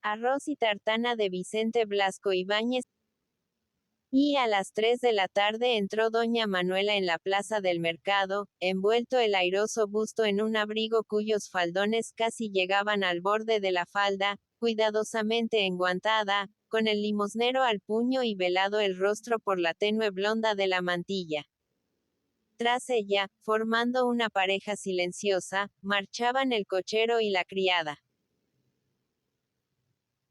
Arroz y tartana de Vicente Blasco Ibáñez. Y a las 3 de la tarde entró doña Manuela en la plaza del mercado, envuelto el airoso busto en un abrigo cuyos faldones casi llegaban al borde de la falda, cuidadosamente enguantada, con el limosnero al puño y velado el rostro por la tenue blonda de la mantilla. Tras ella, formando una pareja silenciosa, marchaban el cochero y la criada.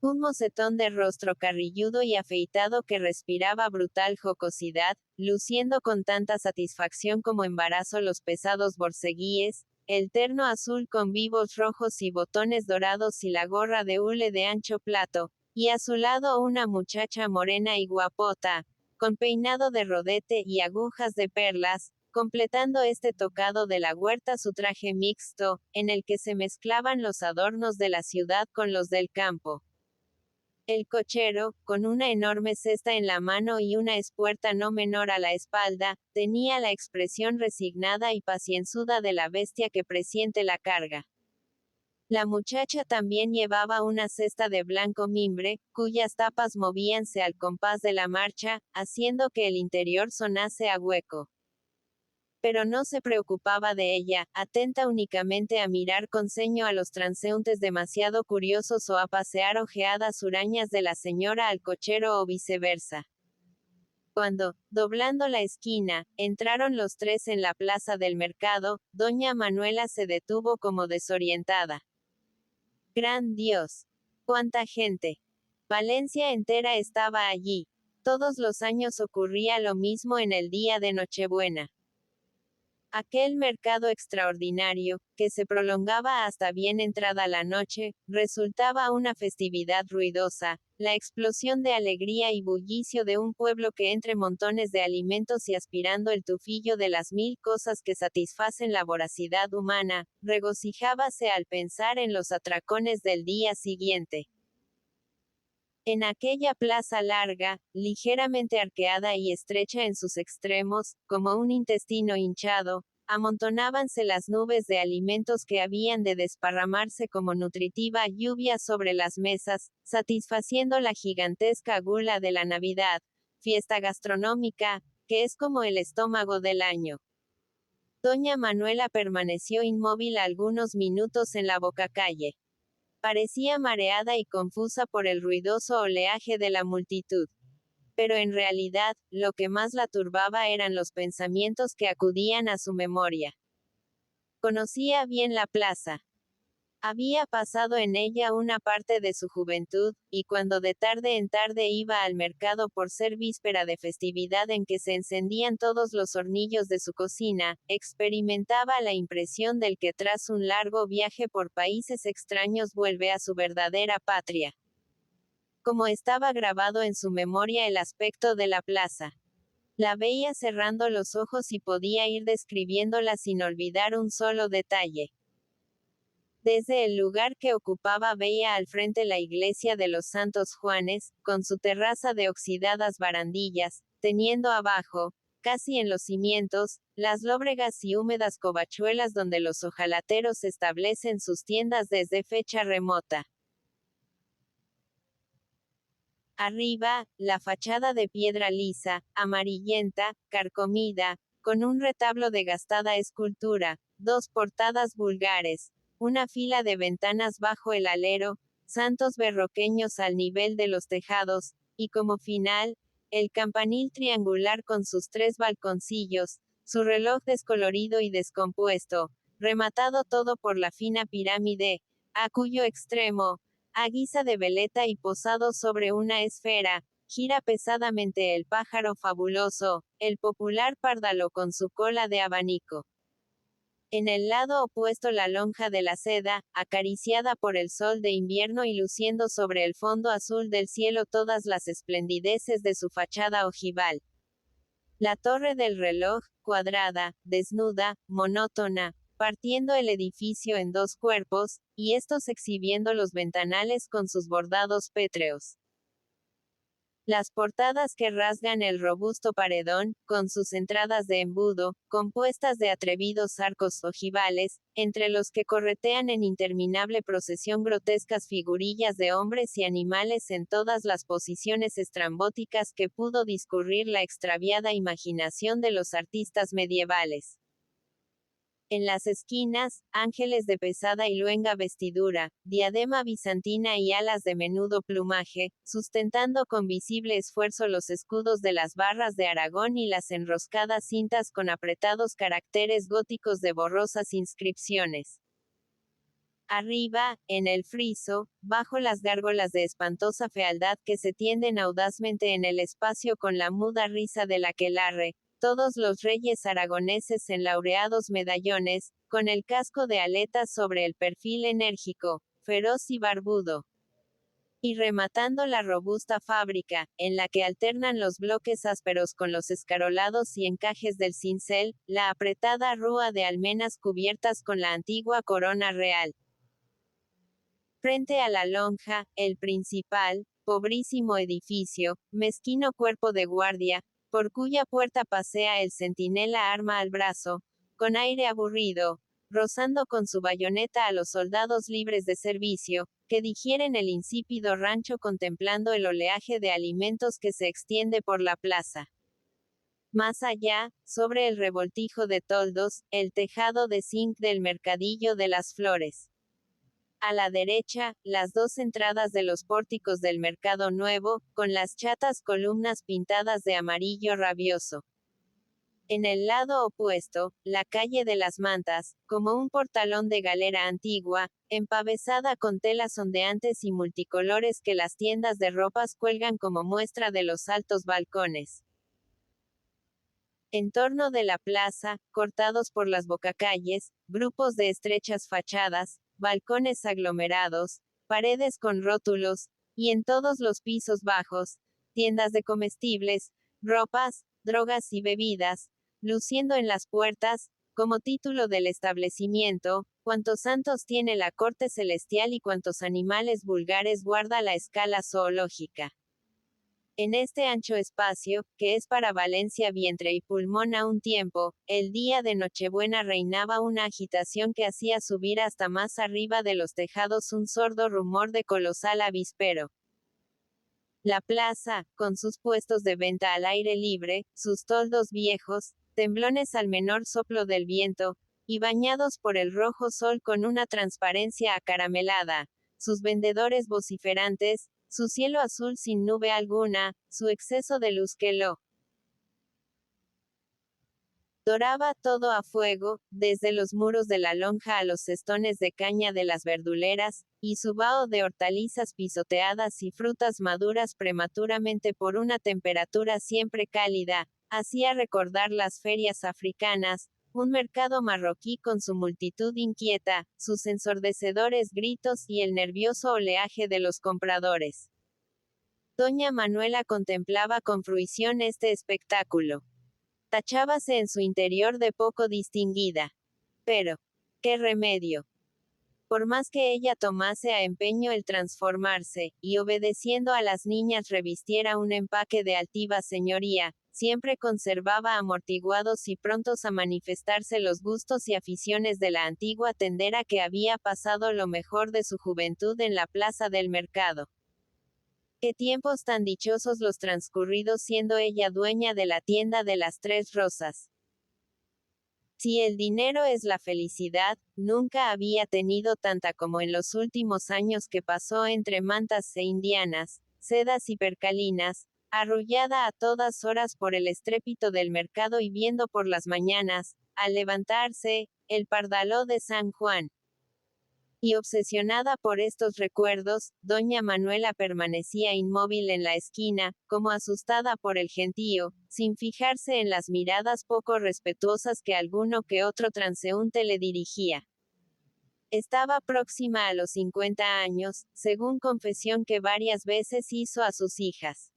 Un mocetón de rostro carrilludo y afeitado que respiraba brutal jocosidad, luciendo con tanta satisfacción como embarazo los pesados borceguíes, el terno azul con vivos rojos y botones dorados y la gorra de hule de ancho plato, y a su lado una muchacha morena y guapota, con peinado de rodete y agujas de perlas, completando este tocado de la huerta su traje mixto, en el que se mezclaban los adornos de la ciudad con los del campo. El cochero, con una enorme cesta en la mano y una espuerta no menor a la espalda, tenía la expresión resignada y pacienzuda de la bestia que presiente la carga. La muchacha también llevaba una cesta de blanco mimbre, cuyas tapas movíanse al compás de la marcha, haciendo que el interior sonase a hueco. Pero no se preocupaba de ella, atenta únicamente a mirar con ceño a los transeúntes demasiado curiosos o a pasear ojeadas hurañas de la señora al cochero o viceversa. Cuando, doblando la esquina, entraron los tres en la plaza del mercado, doña Manuela se detuvo como desorientada. ¡Gran Dios! ¡Cuánta gente! Valencia entera estaba allí. Todos los años ocurría lo mismo en el día de Nochebuena. Aquel mercado extraordinario, que se prolongaba hasta bien entrada la noche, resultaba una festividad ruidosa, la explosión de alegría y bullicio de un pueblo que entre montones de alimentos y aspirando el tufillo de las mil cosas que satisfacen la voracidad humana, regocijábase al pensar en los atracones del día siguiente. En aquella plaza larga, ligeramente arqueada y estrecha en sus extremos, como un intestino hinchado, amontonábanse las nubes de alimentos que habían de desparramarse como nutritiva lluvia sobre las mesas, satisfaciendo la gigantesca gula de la Navidad, fiesta gastronómica, que es como el estómago del año. Doña Manuela permaneció inmóvil algunos minutos en la bocacalle. Parecía mareada y confusa por el ruidoso oleaje de la multitud. Pero en realidad, lo que más la turbaba eran los pensamientos que acudían a su memoria. Conocía bien la plaza. Había pasado en ella una parte de su juventud, y cuando de tarde en tarde iba al mercado por ser víspera de festividad en que se encendían todos los hornillos de su cocina, experimentaba la impresión del que tras un largo viaje por países extraños vuelve a su verdadera patria. Como estaba grabado en su memoria el aspecto de la plaza. La veía cerrando los ojos y podía ir describiéndola sin olvidar un solo detalle. Desde el lugar que ocupaba veía al frente la iglesia de los Santos Juanes, con su terraza de oxidadas barandillas, teniendo abajo, casi en los cimientos, las lóbregas y húmedas covachuelas donde los hojalateros establecen sus tiendas desde fecha remota. Arriba, la fachada de piedra lisa, amarillenta, carcomida, con un retablo de gastada escultura, dos portadas vulgares, una fila de ventanas bajo el alero, santos berroqueños al nivel de los tejados, y como final, el campanil triangular con sus tres balconcillos, su reloj descolorido y descompuesto, rematado todo por la fina pirámide, a cuyo extremo, a guisa de veleta y posado sobre una esfera, gira pesadamente el pájaro fabuloso, el popular párdalo con su cola de abanico. En el lado opuesto la lonja de la seda, acariciada por el sol de invierno y luciendo sobre el fondo azul del cielo todas las esplendideces de su fachada ojival. La torre del reloj, cuadrada, desnuda, monótona, partiendo el edificio en dos cuerpos, y estos exhibiendo los ventanales con sus bordados pétreos. Las portadas que rasgan el robusto paredón, con sus entradas de embudo, compuestas de atrevidos arcos ojivales, entre los que corretean en interminable procesión grotescas figurillas de hombres y animales en todas las posiciones estrambóticas que pudo discurrir la extraviada imaginación de los artistas medievales. En las esquinas, ángeles de pesada y luenga vestidura, diadema bizantina y alas de menudo plumaje, sustentando con visible esfuerzo los escudos de las barras de Aragón y las enroscadas cintas con apretados caracteres góticos de borrosas inscripciones. Arriba, en el friso, bajo las gárgolas de espantosa fealdad que se tienden audazmente en el espacio con la muda risa del aquelarre, todos los reyes aragoneses en laureados medallones, con el casco de aletas sobre el perfil enérgico, feroz y barbudo. Y rematando la robusta fábrica, en la que alternan los bloques ásperos con los escarolados y encajes del cincel, la apretada rúa de almenas cubiertas con la antigua corona real. Frente a la lonja, el principal, pobrísimo edificio, mezquino cuerpo de guardia, por cuya puerta pasea el centinela arma al brazo, con aire aburrido, rozando con su bayoneta a los soldados libres de servicio, que digieren el insípido rancho contemplando el oleaje de alimentos que se extiende por la plaza. Más allá, sobre el revoltijo de toldos, el tejado de zinc del mercadillo de las flores. A la derecha, las dos entradas de los pórticos del Mercado Nuevo, con las chatas columnas pintadas de amarillo rabioso. En el lado opuesto, la calle de las Mantas, como un portalón de galera antigua, empavesada con telas ondeantes y multicolores que las tiendas de ropas cuelgan como muestra de los altos balcones. En torno de la plaza, cortados por las bocacalles, grupos de estrechas fachadas, balcones aglomerados, paredes con rótulos, y en todos los pisos bajos, tiendas de comestibles, ropas, drogas y bebidas, luciendo en las puertas, como título del establecimiento, cuántos santos tiene la corte celestial y cuántos animales vulgares guarda la escala zoológica. En este ancho espacio, que es para Valencia vientre y pulmón a un tiempo, el día de Nochebuena reinaba una agitación que hacía subir hasta más arriba de los tejados un sordo rumor de colosal avispero. La plaza, con sus puestos de venta al aire libre, sus toldos viejos, temblones al menor soplo del viento, y bañados por el rojo sol con una transparencia acaramelada, sus vendedores vociferantes, su cielo azul sin nube alguna, su exceso de luz que lo doraba todo a fuego, desde los muros de la lonja a los cestones de caña de las verduleras, y su vaho de hortalizas pisoteadas y frutas maduras prematuramente por una temperatura siempre cálida, hacía recordar las ferias africanas, un mercado marroquí con su multitud inquieta, sus ensordecedores gritos y el nervioso oleaje de los compradores. Doña Manuela contemplaba con fruición este espectáculo. Tachábase en su interior de poco distinguida. Pero, ¿qué remedio? Por más que ella tomase a empeño el transformarse, y obedeciendo a las niñas revistiera un empaque de altiva señoría, siempre conservaba amortiguados y prontos a manifestarse los gustos y aficiones de la antigua tendera que había pasado lo mejor de su juventud en la plaza del mercado. Qué tiempos tan dichosos los transcurridos siendo ella dueña de la tienda de las Tres Rosas. Si el dinero es la felicidad, nunca había tenido tanta como en los últimos años que pasó entre mantas e indianas, sedas y percalinas, arrullada a todas horas por el estrépito del mercado y viendo por las mañanas, al levantarse, el pardaló de San Juan. Y obsesionada por estos recuerdos, doña Manuela permanecía inmóvil en la esquina, como asustada por el gentío, sin fijarse en las miradas poco respetuosas que alguno que otro transeúnte le dirigía. Estaba próxima a los 50 años, según confesión que varias veces hizo a sus hijas.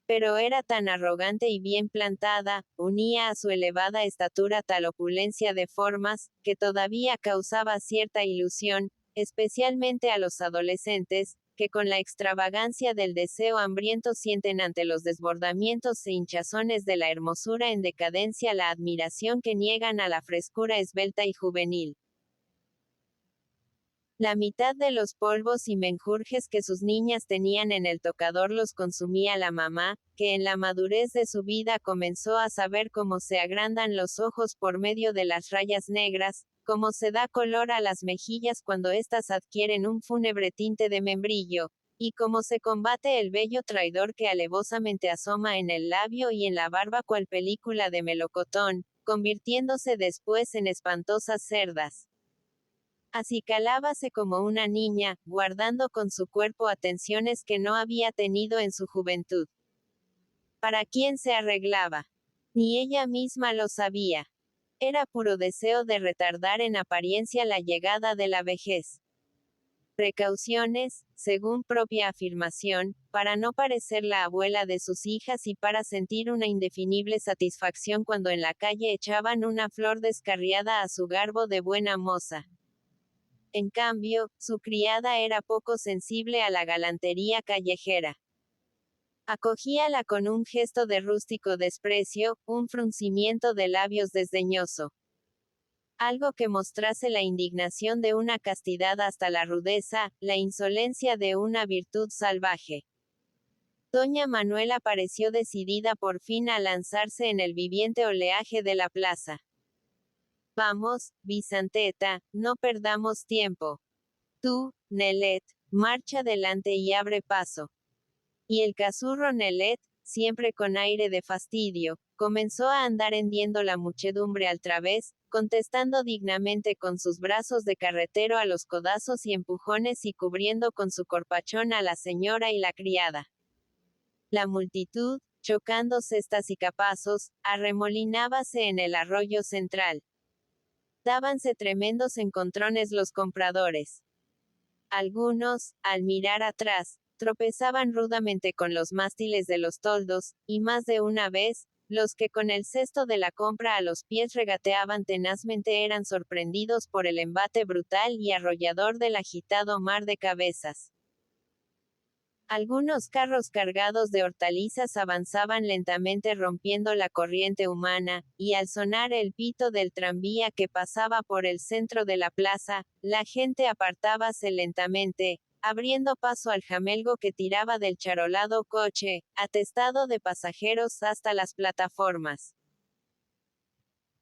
Pero era tan arrogante y bien plantada, unía a su elevada estatura tal opulencia de formas, que todavía causaba cierta ilusión, especialmente a los adolescentes, que con la extravagancia del deseo hambriento sienten ante los desbordamientos e hinchazones de la hermosura en decadencia la admiración que niegan a la frescura esbelta y juvenil. La mitad de los polvos y menjurjes que sus niñas tenían en el tocador los consumía la mamá, que en la madurez de su vida comenzó a saber cómo se agrandan los ojos por medio de las rayas negras, cómo se da color a las mejillas cuando éstas adquieren un fúnebre tinte de membrillo, y cómo se combate el vello traidor que alevosamente asoma en el labio y en la barba cual película de melocotón, convirtiéndose después en espantosas cerdas. Acicalábase como una niña, guardando con su cuerpo atenciones que no había tenido en su juventud. ¿Para quién se arreglaba? Ni ella misma lo sabía. Era puro deseo de retardar en apariencia la llegada de la vejez. Precauciones, según propia afirmación, para no parecer la abuela de sus hijas y para sentir una indefinible satisfacción cuando en la calle echaban una flor descarriada a su garbo de buena moza. En cambio, su criada era poco sensible a la galantería callejera. Acogíala con un gesto de rústico desprecio, un fruncimiento de labios desdeñoso. Algo que mostrase la indignación de una castidad hasta la rudeza, la insolencia de una virtud salvaje. Doña Manuela pareció decidida por fin a lanzarse en el viviente oleaje de la plaza. Vamos, Vicenteta, no perdamos tiempo. Tú, Nelet, marcha delante y abre paso. Y el cazurro Nelet, siempre con aire de fastidio, comenzó a andar hendiendo la muchedumbre al través, contestando dignamente con sus brazos de carretero a los codazos y empujones y cubriendo con su corpachón a la señora y la criada. La multitud, chocando cestas y capazos, arremolinábase en el arroyo central. Dábanse tremendos encontrones los compradores. Algunos, al mirar atrás, tropezaban rudamente con los mástiles de los toldos, y más de una vez, los que con el cesto de la compra a los pies regateaban tenazmente eran sorprendidos por el embate brutal y arrollador del agitado mar de cabezas. Algunos carros cargados de hortalizas avanzaban lentamente rompiendo la corriente humana, y al sonar el pito del tranvía que pasaba por el centro de la plaza, la gente apartábase lentamente, abriendo paso al jamelgo que tiraba del charolado coche, atestado de pasajeros hasta las plataformas.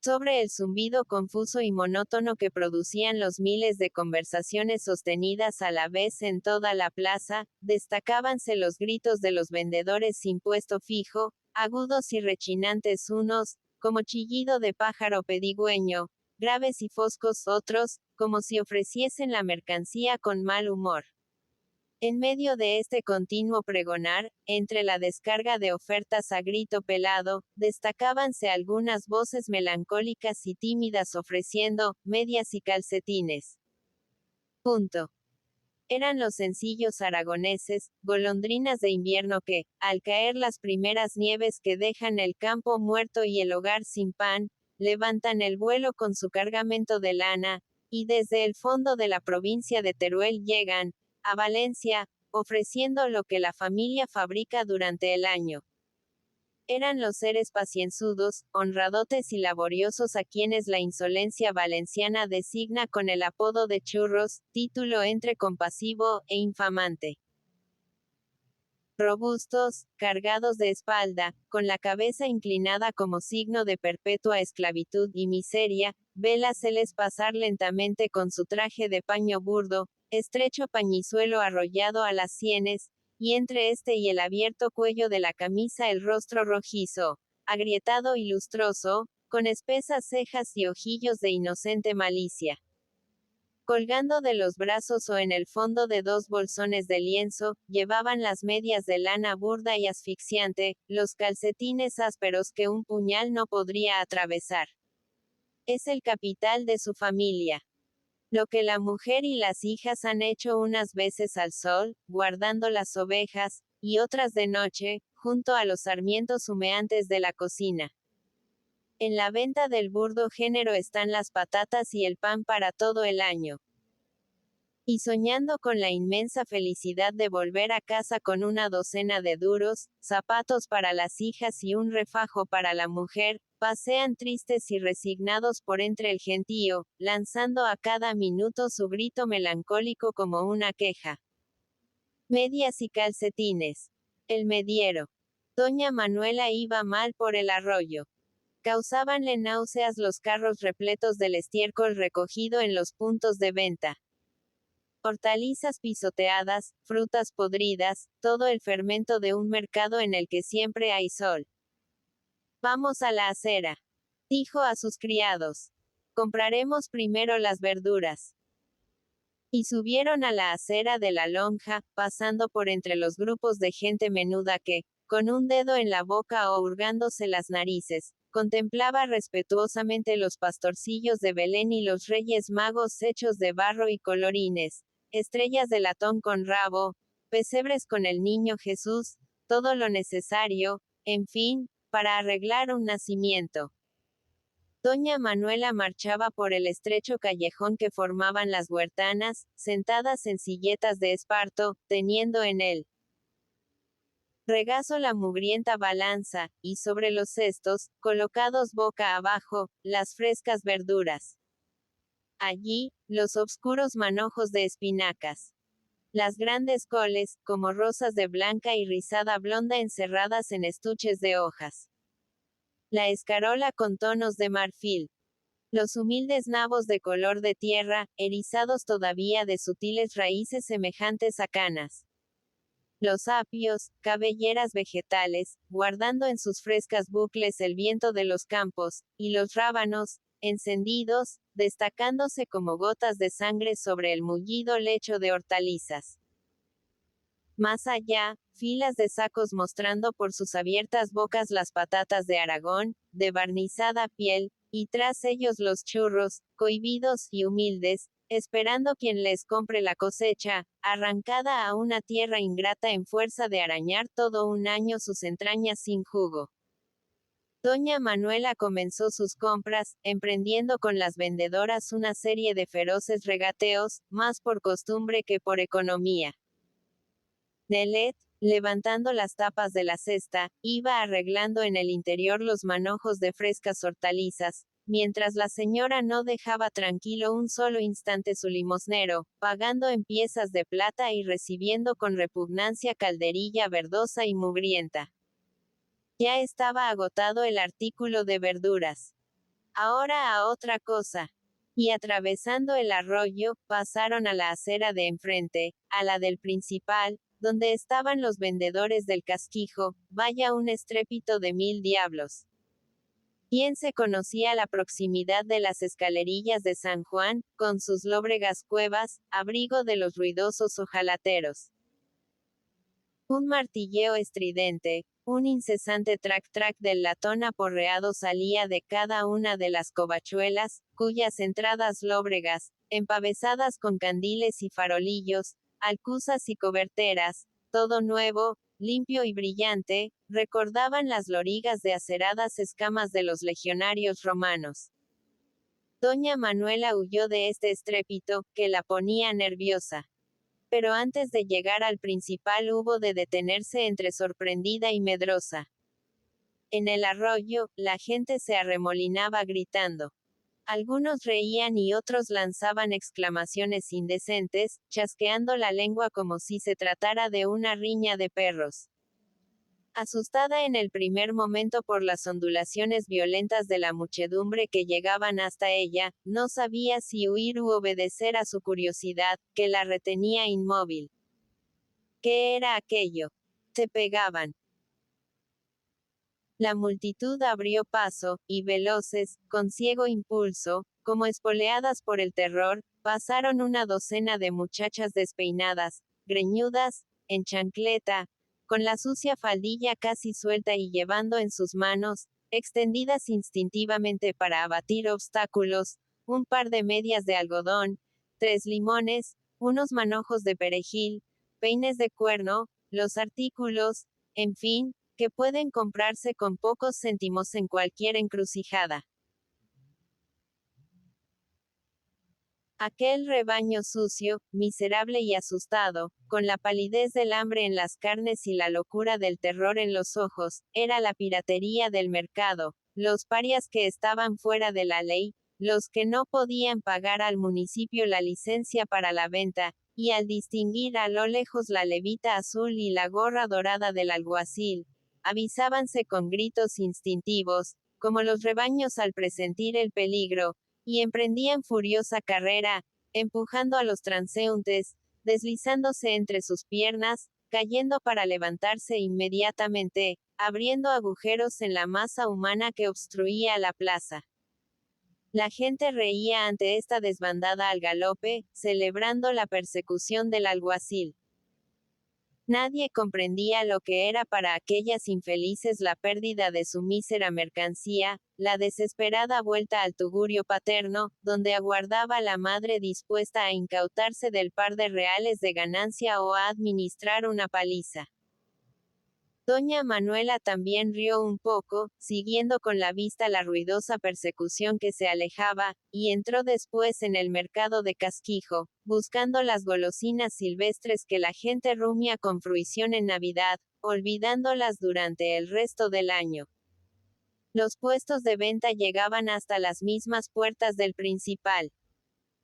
Sobre el zumbido confuso y monótono que producían los miles de conversaciones sostenidas a la vez en toda la plaza, destacábanse los gritos de los vendedores sin puesto fijo, agudos y rechinantes unos, como chillido de pájaro pedigüeño, graves y foscos otros, como si ofreciesen la mercancía con mal humor. En medio de este continuo pregonar, entre la descarga de ofertas a grito pelado, destacábanse algunas voces melancólicas y tímidas ofreciendo medias y calcetines. Punto. Eran los sencillos aragoneses, golondrinas de invierno que, al caer las primeras nieves que dejan el campo muerto y el hogar sin pan, levantan el vuelo con su cargamento de lana, y desde el fondo de la provincia de Teruel llegan, a Valencia, ofreciendo lo que la familia fabrica durante el año. Eran los seres pacienzudos, honradotes y laboriosos a quienes la insolencia valenciana designa con el apodo de churros, título entre compasivo e infamante. Robustos, cargados de espalda, con la cabeza inclinada como signo de perpetua esclavitud y miseria, vélaseles pasar lentamente con su traje de paño burdo, estrecho pañizuelo arrollado a las sienes, y entre este y el abierto cuello de la camisa el rostro rojizo, agrietado y lustroso, con espesas cejas y ojillos de inocente malicia. Colgando de los brazos o en el fondo de dos bolsones de lienzo, llevaban las medias de lana burda y asfixiante, los calcetines ásperos que un puñal no podría atravesar. Es el capital de su familia. Lo que la mujer y las hijas han hecho unas veces al sol, guardando las ovejas, y otras de noche, junto a los sarmientos humeantes de la cocina. En la venta del burdo género están las patatas y el pan para todo el año. y soñando con la inmensa felicidad de volver a casa con una docena de duros, zapatos para las hijas y un refajo para la mujer, pasean tristes y resignados por entre el gentío, lanzando a cada minuto su grito melancólico como una queja. Medias y calcetines. El mediero. Doña Manuela iba mal por el arroyo. Causábanle náuseas los carros repletos del estiércol recogido en los puntos de venta. Hortalizas pisoteadas, frutas podridas, todo el fermento de un mercado en el que siempre hay sol. Vamos a la acera, dijo a sus criados. Compraremos primero las verduras. Y subieron a la acera de la lonja, pasando por entre los grupos de gente menuda que, con un dedo en la boca o hurgándose las narices, contemplaba respetuosamente los pastorcillos de Belén y los reyes magos hechos de barro y colorines, estrellas de latón con rabo, pesebres con el niño Jesús, todo lo necesario, en fin, para arreglar un nacimiento. Doña Manuela marchaba por el estrecho callejón que formaban las huertanas, sentadas en silletas de esparto, teniendo en el regazo la mugrienta balanza, y sobre los cestos, colocados boca abajo, las frescas verduras. Allí, los obscuros manojos de espinacas. Las grandes coles, como rosas de blanca y rizada blonda encerradas en estuches de hojas. La escarola con tonos de marfil. Los humildes nabos de color de tierra, erizados todavía de sutiles raíces semejantes a canas. Los apios, cabelleras vegetales, guardando en sus frescas bucles el viento de los campos, y los rábanos, encendidos, destacándose como gotas de sangre sobre el mullido lecho de hortalizas. Más allá, filas de sacos mostrando por sus abiertas bocas las patatas de Aragón, de barnizada piel, y tras ellos los churros, cohibidos y humildes, esperando quien les compre la cosecha, arrancada a una tierra ingrata en fuerza de arañar todo un año sus entrañas sin jugo. Doña Manuela comenzó sus compras, emprendiendo con las vendedoras una serie de feroces regateos, más por costumbre que por economía. Nelet, levantando las tapas de la cesta, iba arreglando en el interior los manojos de frescas hortalizas, mientras la señora no dejaba tranquilo un solo instante su limosnero, pagando en piezas de plata y recibiendo con repugnancia calderilla verdosa y mugrienta. Ya estaba agotado el artículo de verduras. Ahora a otra cosa. Y atravesando el arroyo, pasaron a la acera de enfrente, a la del principal, donde estaban los vendedores del casquijo, vaya un estrépito de 1000 diablos. ¿Quién se conocía la proximidad de las escalerillas de San Juan, con sus lóbregas cuevas, abrigo de los ruidosos ojalateros? Un martilleo estridente, un incesante trac-trac del latón aporreado salía de cada una de las covachuelas, cuyas entradas lóbregas, empavesadas con candiles y farolillos, alcuzas y coberteras, todo nuevo, limpio y brillante, recordaban las lorigas de aceradas escamas de los legionarios romanos. Doña Manuela huyó de este estrépito, que la ponía nerviosa. Pero antes de llegar al principal hubo de detenerse entre sorprendida y medrosa. En el arroyo, la gente se arremolinaba gritando. Algunos reían y otros lanzaban exclamaciones indecentes, chasqueando la lengua como si se tratara de una riña de perros. Asustada en el primer momento por las ondulaciones violentas de la muchedumbre que llegaban hasta ella, no sabía si huir u obedecer a su curiosidad, que la retenía inmóvil. ¿Qué era aquello? Se pegaban. La multitud abrió paso, y veloces, con ciego impulso, como espoleadas por el terror, pasaron una docena de muchachas despeinadas, greñudas, en chancleta, con la sucia faldilla casi suelta y llevando en sus manos, extendidas instintivamente para abatir obstáculos, un par de medias de algodón, 3 limones, unos manojos de perejil, peines de cuerno, los artículos, en fin, que pueden comprarse con pocos céntimos en cualquier encrucijada. Aquel rebaño sucio, miserable y asustado, con la palidez del hambre en las carnes y la locura del terror en los ojos, era la piratería del mercado, los parias que estaban fuera de la ley, los que no podían pagar al municipio la licencia para la venta, y al distinguir a lo lejos la levita azul y la gorra dorada del alguacil, avisábanse con gritos instintivos, como los rebaños al presentir el peligro, y emprendían furiosa carrera, empujando a los transeúntes, deslizándose entre sus piernas, cayendo para levantarse inmediatamente, abriendo agujeros en la masa humana que obstruía la plaza. La gente reía ante esta desbandada al galope, celebrando la persecución del alguacil. Nadie comprendía lo que era para aquellas infelices la pérdida de su mísera mercancía, la desesperada vuelta al tugurio paterno, donde aguardaba la madre dispuesta a incautarse del par de reales de ganancia o a administrar una paliza. Doña Manuela también rió un poco, siguiendo con la vista la ruidosa persecución que se alejaba, y entró después en el mercado de Casquijo, buscando las golosinas silvestres que la gente rumia con fruición en Navidad, olvidándolas durante el resto del año. Los puestos de venta llegaban hasta las mismas puertas del principal.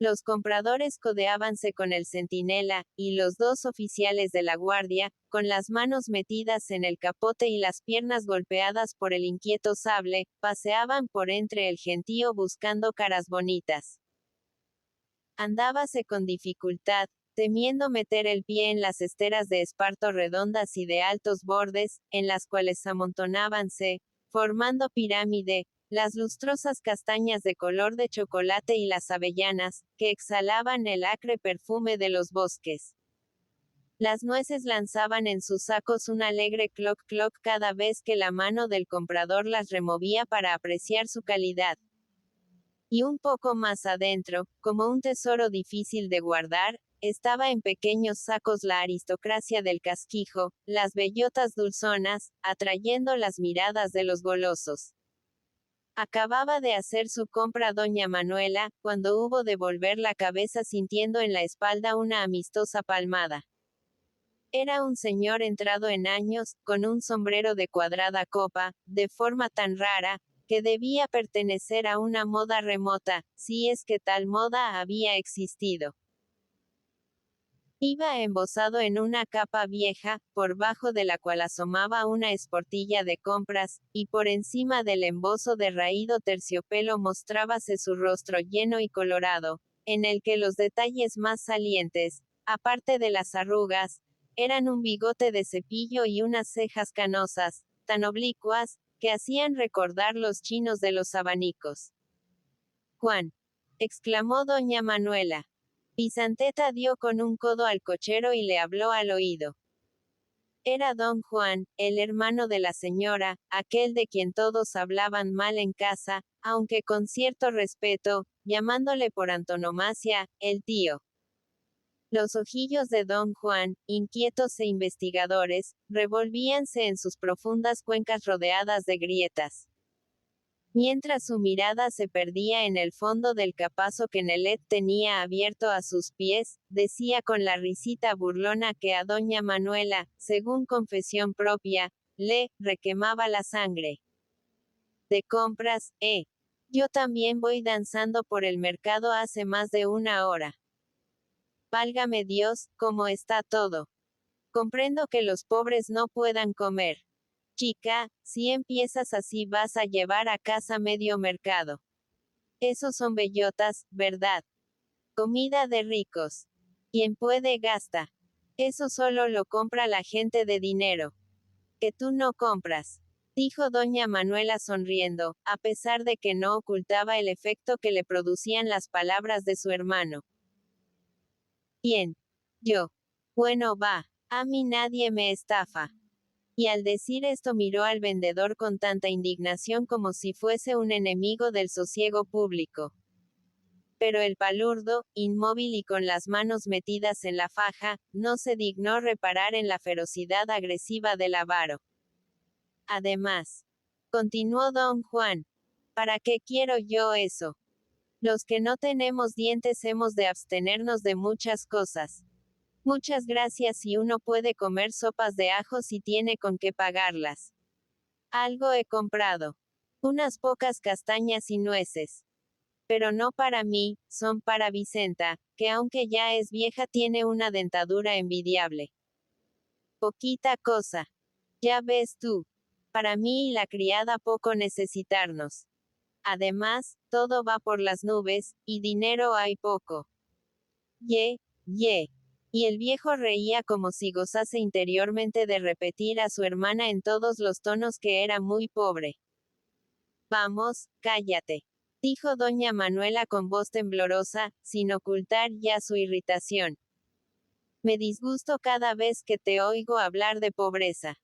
Los compradores codeábanse con el centinela, y los dos oficiales de la guardia, con las manos metidas en el capote y las piernas golpeadas por el inquieto sable, paseaban por entre el gentío buscando caras bonitas. Andábase con dificultad, temiendo meter el pie en las esteras de esparto redondas y de altos bordes, en las cuales amontonábanse, formando pirámide, las lustrosas castañas de color de chocolate y las avellanas, que exhalaban el acre perfume de los bosques. Las nueces lanzaban en sus sacos un alegre cloc cloc cada vez que la mano del comprador las removía para apreciar su calidad. Y un poco más adentro, como un tesoro difícil de guardar, estaba en pequeños sacos la aristocracia del casquijo, las bellotas dulzonas, atrayendo las miradas de los golosos. Acababa de hacer su compra doña Manuela, cuando hubo de volver la cabeza sintiendo en la espalda una amistosa palmada. Era un señor entrado en años, con un sombrero de cuadrada copa, de forma tan rara, que debía pertenecer a una moda remota, si es que tal moda había existido. Iba embozado en una capa vieja, por bajo de la cual asomaba una esportilla de compras, y por encima del embozo de raído terciopelo mostrábase su rostro lleno y colorado, en el que los detalles más salientes, aparte de las arrugas, eran un bigote de cepillo y unas cejas canosas, tan oblicuas, que hacían recordar los chinos de los abanicos. Juan, exclamó doña Manuela. Pisanteta dio con un codo al cochero y le habló al oído. Era don Juan, el hermano de la señora, aquel de quien todos hablaban mal en casa, aunque con cierto respeto, llamándole por antonomasia, el tío. Los ojillos de don Juan, inquietos e investigadores, revolvíanse en sus profundas cuencas rodeadas de grietas. Mientras su mirada se perdía en el fondo del capazo que Nelet tenía abierto a sus pies, decía con la risita burlona que a doña Manuela, según confesión propia, le requemaba la sangre. De compras, yo también voy danzando por el mercado hace más de una hora. Válgame Dios, ¿cómo está todo? Comprendo que los pobres no puedan comer. Chica, si empiezas así vas a llevar a casa medio mercado. Esos son bellotas, ¿verdad? Comida de ricos. Quien puede gasta. Eso solo lo compra la gente de dinero. Que tú no compras. Dijo doña Manuela sonriendo, a pesar de que no ocultaba el efecto que le producían las palabras de su hermano. Bien. Yo. Bueno va, a mí nadie me estafa. Y al decir esto miró al vendedor con tanta indignación como si fuese un enemigo del sosiego público. Pero el palurdo, inmóvil y con las manos metidas en la faja, no se dignó reparar en la ferocidad agresiva del avaro. Además, continuó don Juan, ¿para qué quiero yo eso? Los que no tenemos dientes hemos de abstenernos de muchas cosas. Muchas gracias si uno puede comer sopas de ajo si tiene con qué pagarlas. Algo he comprado. Unas pocas castañas y nueces. Pero no para mí, son para Vicenta, que aunque ya es vieja tiene una dentadura envidiable. Poquita cosa. Ya ves tú. Para mí y la criada poco necesitarnos. Además, todo va por las nubes, y dinero hay poco. Ye, ye. Y el viejo reía como si gozase interiormente de repetir a su hermana en todos los tonos que era muy pobre. Vamos, cállate, dijo doña Manuela con voz temblorosa, sin ocultar ya su irritación. Me disgusto cada vez que te oigo hablar de pobreza.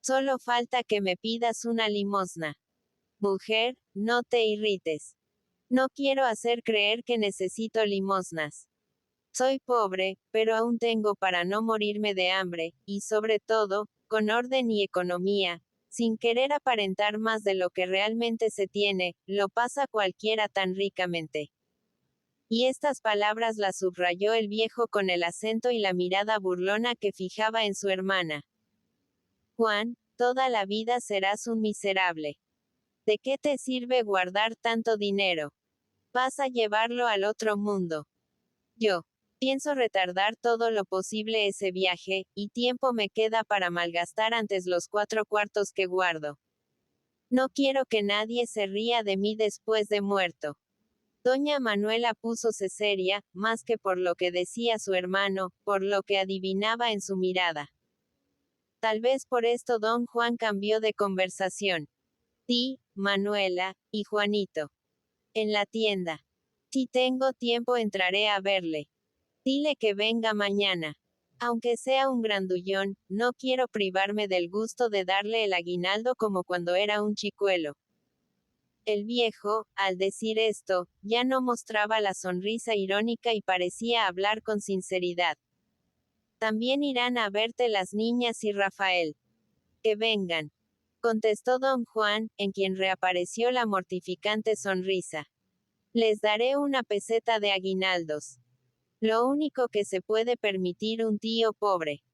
Solo falta que me pidas una limosna. Mujer, no te irrites. No quiero hacer creer que necesito limosnas. Soy pobre, pero aún tengo para no morirme de hambre, y sobre todo, con orden y economía, sin querer aparentar más de lo que realmente se tiene, lo pasa cualquiera tan ricamente. Y estas palabras las subrayó el viejo con el acento y la mirada burlona que fijaba en su hermana. Juan, toda la vida serás un miserable. ¿De qué te sirve guardar tanto dinero? Vas a llevarlo al otro mundo. Yo pienso retardar todo lo posible ese viaje, y tiempo me queda para malgastar antes los 4 cuartos que guardo. No quiero que nadie se ría de mí después de muerto. Doña Manuela púsose seria, más que por lo que decía su hermano, por lo que adivinaba en su mirada. Tal vez por esto don Juan cambió de conversación. Ti, Manuela, y Juanito. En la tienda. Si tengo tiempo entraré a verle. Dile que venga mañana. Aunque sea un grandullón, no quiero privarme del gusto de darle el aguinaldo como cuando era un chicuelo. El viejo, al decir esto, ya no mostraba la sonrisa irónica y parecía hablar con sinceridad. También irán a verte las niñas y Rafael. Que vengan. Contestó don Juan, en quien reapareció la mortificante sonrisa. Les daré una peseta de aguinaldos. Lo único que se puede permitir un tío pobre.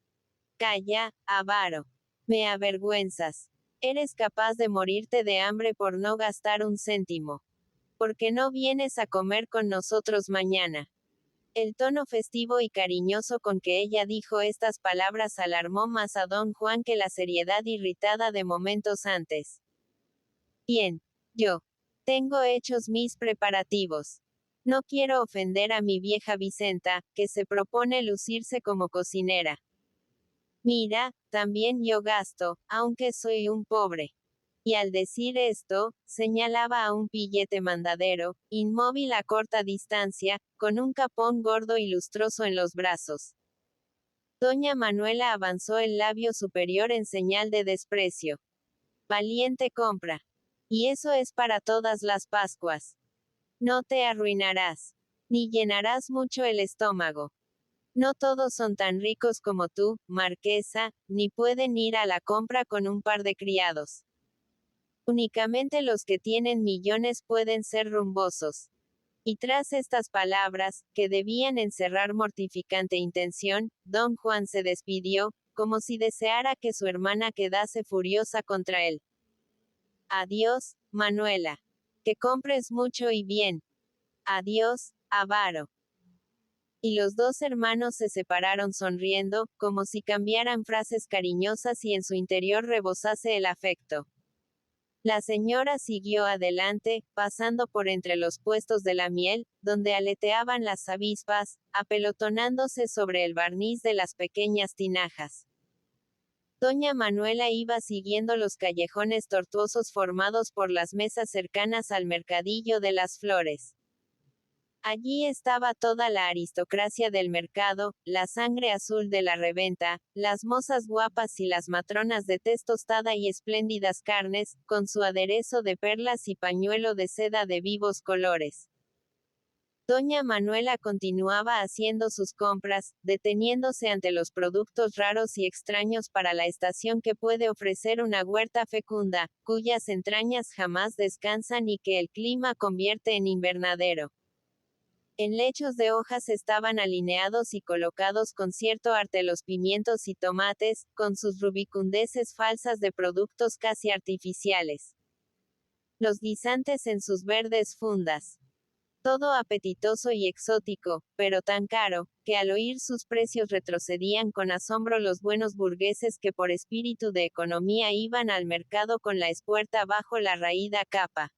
Calla, avaro. Me avergüenzas. Eres capaz de morirte de hambre por no gastar un céntimo. ¿Por qué no vienes a comer con nosotros mañana? El tono festivo y cariñoso con que ella dijo estas palabras alarmó más a don Juan que la seriedad irritada de momentos antes. Bien. Yo tengo hechos mis preparativos. No quiero ofender a mi vieja Vicenta, que se propone lucirse como cocinera. Mira, también yo gasto, aunque soy un pobre. Y al decir esto, señalaba a un pillete mandadero, inmóvil a corta distancia, con un capón gordo y lustroso en los brazos. Doña Manuela avanzó el labio superior en señal de desprecio. Valiente compra. Y eso es para todas las Pascuas. No te arruinarás. Ni llenarás mucho el estómago. No todos son tan ricos como tú, marquesa, ni pueden ir a la compra con un par de criados. Únicamente los que tienen millones pueden ser rumbosos. Y tras estas palabras, que debían encerrar mortificante intención, don Juan se despidió, como si deseara que su hermana quedase furiosa contra él. Adiós, Manuela. Que compres mucho y bien. Adiós, avaro. Y los dos hermanos se separaron sonriendo, como si cambiaran frases cariñosas y en su interior rebosase el afecto. La señora siguió adelante, pasando por entre los puestos de la miel, donde aleteaban las avispas, apelotonándose sobre el barniz de las pequeñas tinajas. Doña Manuela iba siguiendo los callejones tortuosos formados por las mesas cercanas al mercadillo de las flores. Allí estaba toda la aristocracia del mercado, la sangre azul de la reventa, las mozas guapas y las matronas de tez tostada y espléndidas carnes, con su aderezo de perlas y pañuelo de seda de vivos colores. Doña Manuela continuaba haciendo sus compras, deteniéndose ante los productos raros y extraños para la estación que puede ofrecer una huerta fecunda, cuyas entrañas jamás descansan y que el clima convierte en invernadero. En lechos de hojas estaban alineados y colocados con cierto arte los pimientos y tomates, con sus rubicundeces falsas de productos casi artificiales. Los guisantes en sus verdes fundas. Todo apetitoso y exótico, pero tan caro, que al oír sus precios retrocedían con asombro los buenos burgueses que por espíritu de economía iban al mercado con la espuerta bajo la raída capa.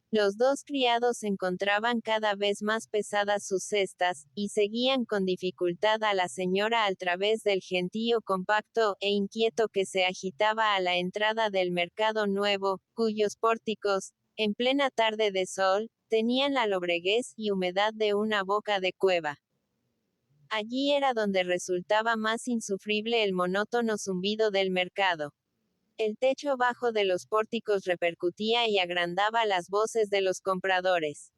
Los dos criados encontraban cada vez más pesadas sus cestas, y seguían con dificultad a la señora al través del gentío compacto e inquieto que se agitaba a la entrada del mercado nuevo, cuyos pórticos, en plena tarde de sol, tenían la lobreguez y humedad de una boca de cueva. Allí era donde resultaba más insufrible el monótono zumbido del mercado. El techo bajo de los pórticos repercutía y agrandaba las voces de los compradores.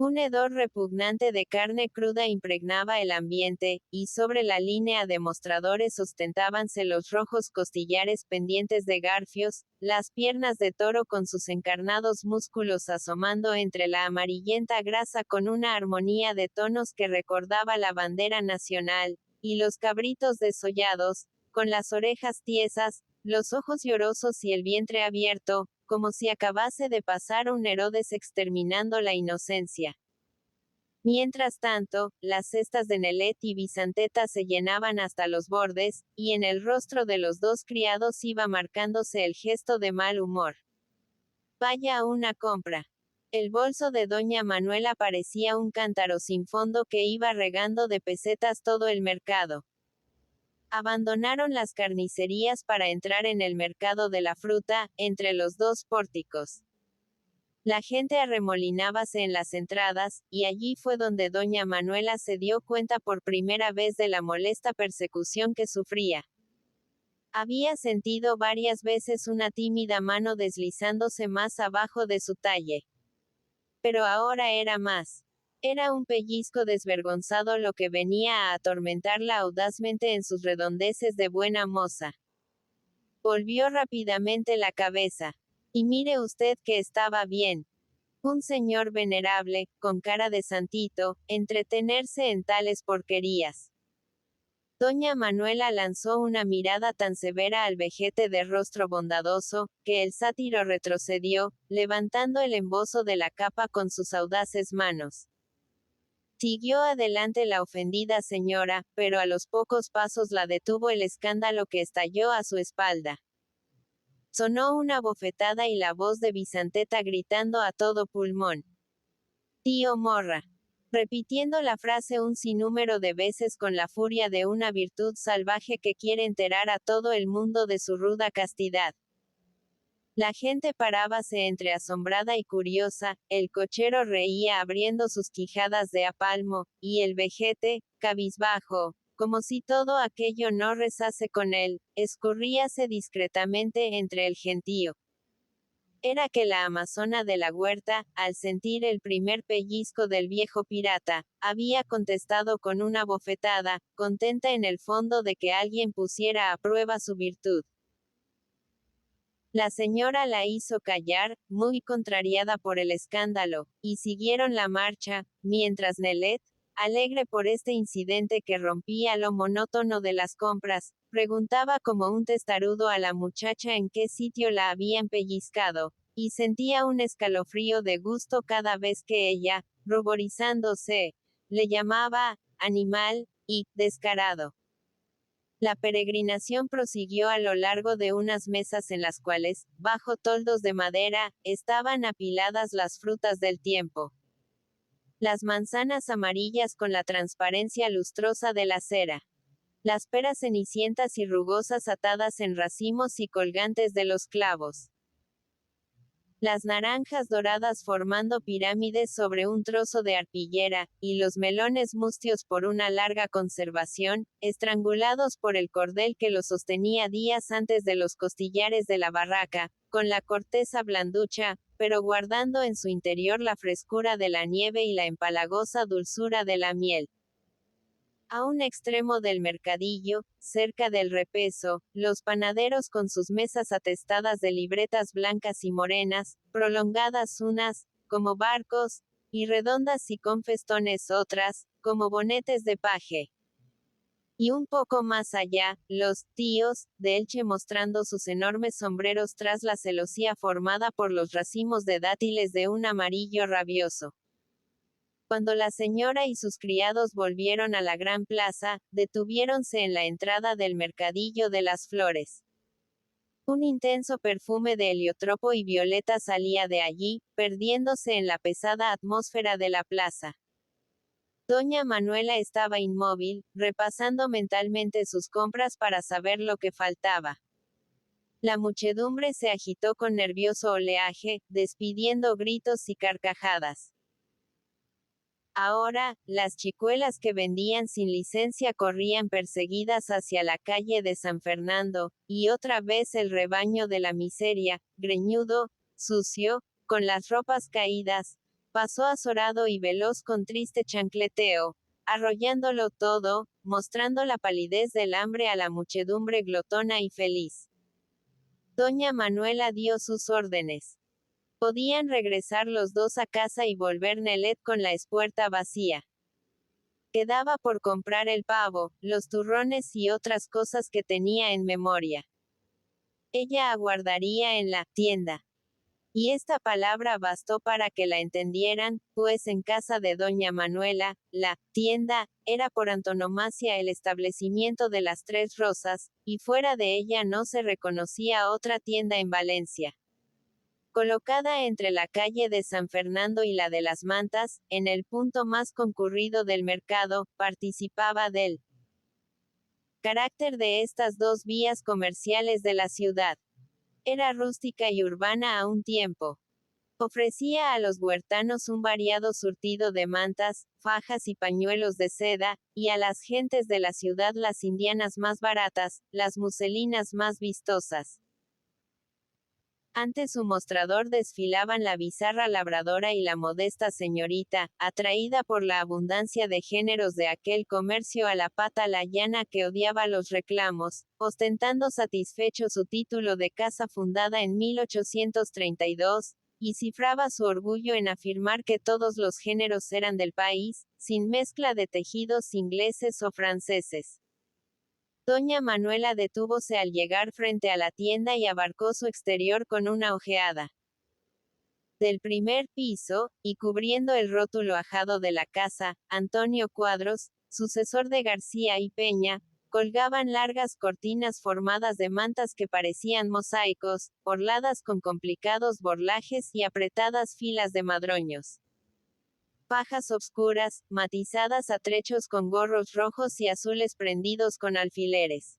Un hedor repugnante de carne cruda impregnaba el ambiente, y sobre la línea de mostradores ostentábanse los rojos costillares pendientes de garfios, las piernas de toro con sus encarnados músculos asomando entre la amarillenta grasa con una armonía de tonos que recordaba la bandera nacional, y los cabritos desollados, con las orejas tiesas, los ojos llorosos y el vientre abierto, como si acabase de pasar un Herodes exterminando la inocencia. Mientras tanto, las cestas de Nelet y Vicenteta se llenaban hasta los bordes, y en el rostro de los dos criados iba marcándose el gesto de mal humor. Vaya a una compra. El bolso de doña Manuela parecía un cántaro sin fondo que iba regando de pesetas todo el mercado. Abandonaron las carnicerías para entrar en el mercado de la fruta, entre los dos pórticos. La gente arremolinábase en las entradas, y allí fue donde doña Manuela se dio cuenta por primera vez de la molesta persecución que sufría. Había sentido varias veces una tímida mano deslizándose más abajo de su talle. Pero ahora era más. Era un pellizco desvergonzado lo que venía a atormentarla audazmente en sus redondeces de buena moza. Volvió rápidamente la cabeza. Y mire usted que estaba bien. Un señor venerable, con cara de santito, entretenerse en tales porquerías. Doña Manuela lanzó una mirada tan severa al vejete de rostro bondadoso, que el sátiro retrocedió, levantando el embozo de la capa con sus audaces manos. Siguió adelante la ofendida señora, pero a los pocos pasos la detuvo el escándalo que estalló a su espalda. Sonó una bofetada y la voz de Vicenteta gritando a todo pulmón. «Tío Morra», repitiendo la frase un sinnúmero de veces con la furia de una virtud salvaje que quiere enterar a todo el mundo de su ruda castidad. La gente parábase entre asombrada y curiosa, el cochero reía abriendo sus quijadas de a palmo, y el vejete, cabizbajo, como si todo aquello no rezase con él, escurríase discretamente entre el gentío. Era que la amazona de la huerta, al sentir el primer pellizco del viejo pirata, había contestado con una bofetada, contenta en el fondo de que alguien pusiera a prueba su virtud. La señora la hizo callar, muy contrariada por el escándalo, y siguieron la marcha, mientras Nelet, alegre por este incidente que rompía lo monótono de las compras, preguntaba como un testarudo a la muchacha en qué sitio la habían pellizcado, y sentía un escalofrío de gusto cada vez que ella, ruborizándose, le llamaba animal y descarado. La peregrinación prosiguió a lo largo de unas mesas en las cuales, bajo toldos de madera, estaban apiladas las frutas del tiempo. Las manzanas amarillas con la transparencia lustrosa de la cera. Las peras cenicientas y rugosas atadas en racimos y colgantes de los clavos. Las naranjas doradas formando pirámides sobre un trozo de arpillera, y los melones mustios por una larga conservación, estrangulados por el cordel que los sostenía días antes de los costillares de la barraca, con la corteza blanducha, pero guardando en su interior la frescura de la nieve y la empalagosa dulzura de la miel. A un extremo del mercadillo, cerca del repeso, los panaderos con sus mesas atestadas de libretas blancas y morenas, prolongadas unas, como barcos, y redondas y con festones otras, como bonetes de paje. Y un poco más allá, los tíos de Elche mostrando sus enormes sombreros tras la celosía formada por los racimos de dátiles de un amarillo rabioso. Cuando la señora y sus criados volvieron a la gran plaza, detuviéronse en la entrada del mercadillo de las flores. Un intenso perfume de heliotropo y violeta salía de allí, perdiéndose en la pesada atmósfera de la plaza. Doña Manuela estaba inmóvil, repasando mentalmente sus compras para saber lo que faltaba. La muchedumbre se agitó con nervioso oleaje, despidiendo gritos y carcajadas. Ahora, las chicuelas que vendían sin licencia corrían perseguidas hacia la calle de San Fernando, y otra vez el rebaño de la miseria, greñudo, sucio, con las ropas caídas, pasó azorado y veloz con triste chancleteo, arrollándolo todo, mostrando la palidez del hambre a la muchedumbre glotona y feliz. Doña Manuela dio sus órdenes. Podían regresar los dos a casa y volver Nelet con la espuerta vacía. Quedaba por comprar el pavo, los turrones y otras cosas que tenía en memoria. Ella aguardaría en la tienda. Y esta palabra bastó para que la entendieran, pues en casa de doña Manuela, la tienda era por antonomasia el establecimiento de las Tres Rosas, y fuera de ella no se reconocía otra tienda en Valencia. Colocada entre la calle de San Fernando y la de las Mantas, en el punto más concurrido del mercado, participaba del carácter de estas dos vías comerciales de la ciudad. Era rústica y urbana a un tiempo. Ofrecía a los huertanos un variado surtido de mantas, fajas y pañuelos de seda, y a las gentes de la ciudad las indianas más baratas, las muselinas más vistosas. Ante su mostrador desfilaban la bizarra labradora y la modesta señorita, atraída por la abundancia de géneros de aquel comercio a la pata la llana que odiaba los reclamos, ostentando satisfecho su título de casa fundada en 1832, y cifraba su orgullo en afirmar que todos los géneros eran del país, sin mezcla de tejidos ingleses o franceses. Doña Manuela detúvose al llegar frente a la tienda y abarcó su exterior con una ojeada. Del primer piso, y cubriendo el rótulo ajado de la casa, Antonio Cuadros, sucesor de García y Peña, colgaban largas cortinas formadas de mantas que parecían mosaicos, orladas con complicados borlajes y apretadas filas de madroños. Fajas obscuras, matizadas a trechos con gorros rojos y azules prendidos con alfileres.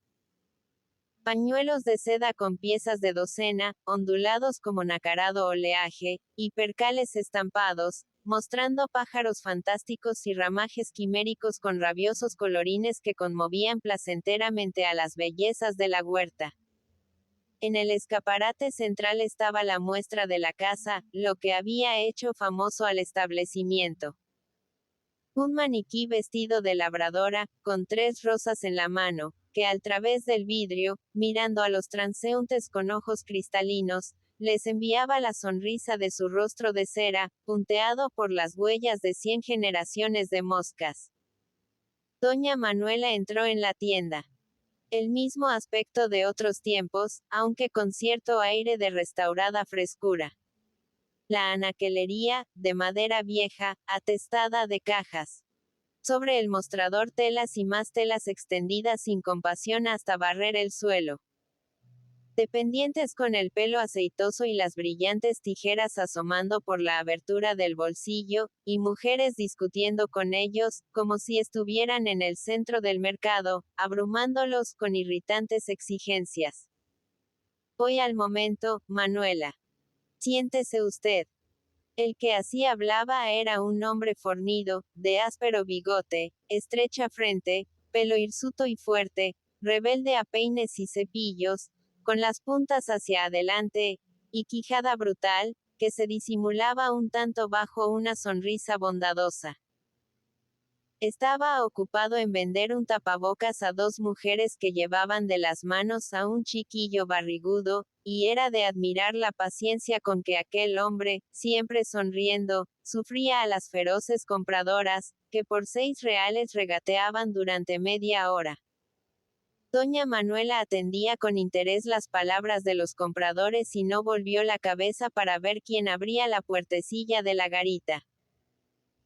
Pañuelos de seda con piezas de docena, ondulados como nacarado oleaje, y percales estampados, mostrando pájaros fantásticos y ramajes quiméricos con rabiosos colorines que conmovían placenteramente a las bellezas de la huerta. En el escaparate central estaba la muestra de la casa, lo que había hecho famoso al establecimiento. Un maniquí vestido de labradora, con tres rosas en la mano, que al través del vidrio, mirando a los transeúntes con ojos cristalinos, les enviaba la sonrisa de su rostro de cera, punteado por las huellas de 100 generaciones de moscas. Doña Manuela entró en la tienda. El mismo aspecto de otros tiempos, aunque con cierto aire de restaurada frescura. La anaquelería, de madera vieja, atestada de cajas. Sobre el mostrador telas y más telas extendidas sin compasión hasta barrer el suelo. Dependientes con el pelo aceitoso y las brillantes tijeras asomando por la abertura del bolsillo, y mujeres discutiendo con ellos, como si estuvieran en el centro del mercado, abrumándolos con irritantes exigencias. Voy al momento, Manuela. Siéntese usted. El que así hablaba era un hombre fornido, de áspero bigote, estrecha frente, pelo hirsuto y fuerte, rebelde a peines y cepillos, con las puntas hacia adelante, y quijada brutal, que se disimulaba un tanto bajo una sonrisa bondadosa. Estaba ocupado en vender un tapabocas a dos mujeres que llevaban de las manos a un chiquillo barrigudo, y era de admirar la paciencia con que aquel hombre, siempre sonriendo, sufría a las feroces compradoras, que por 6 reales regateaban durante media hora. Doña Manuela atendía con interés las palabras de los compradores y no volvió la cabeza para ver quién abría la puertecilla de la garita,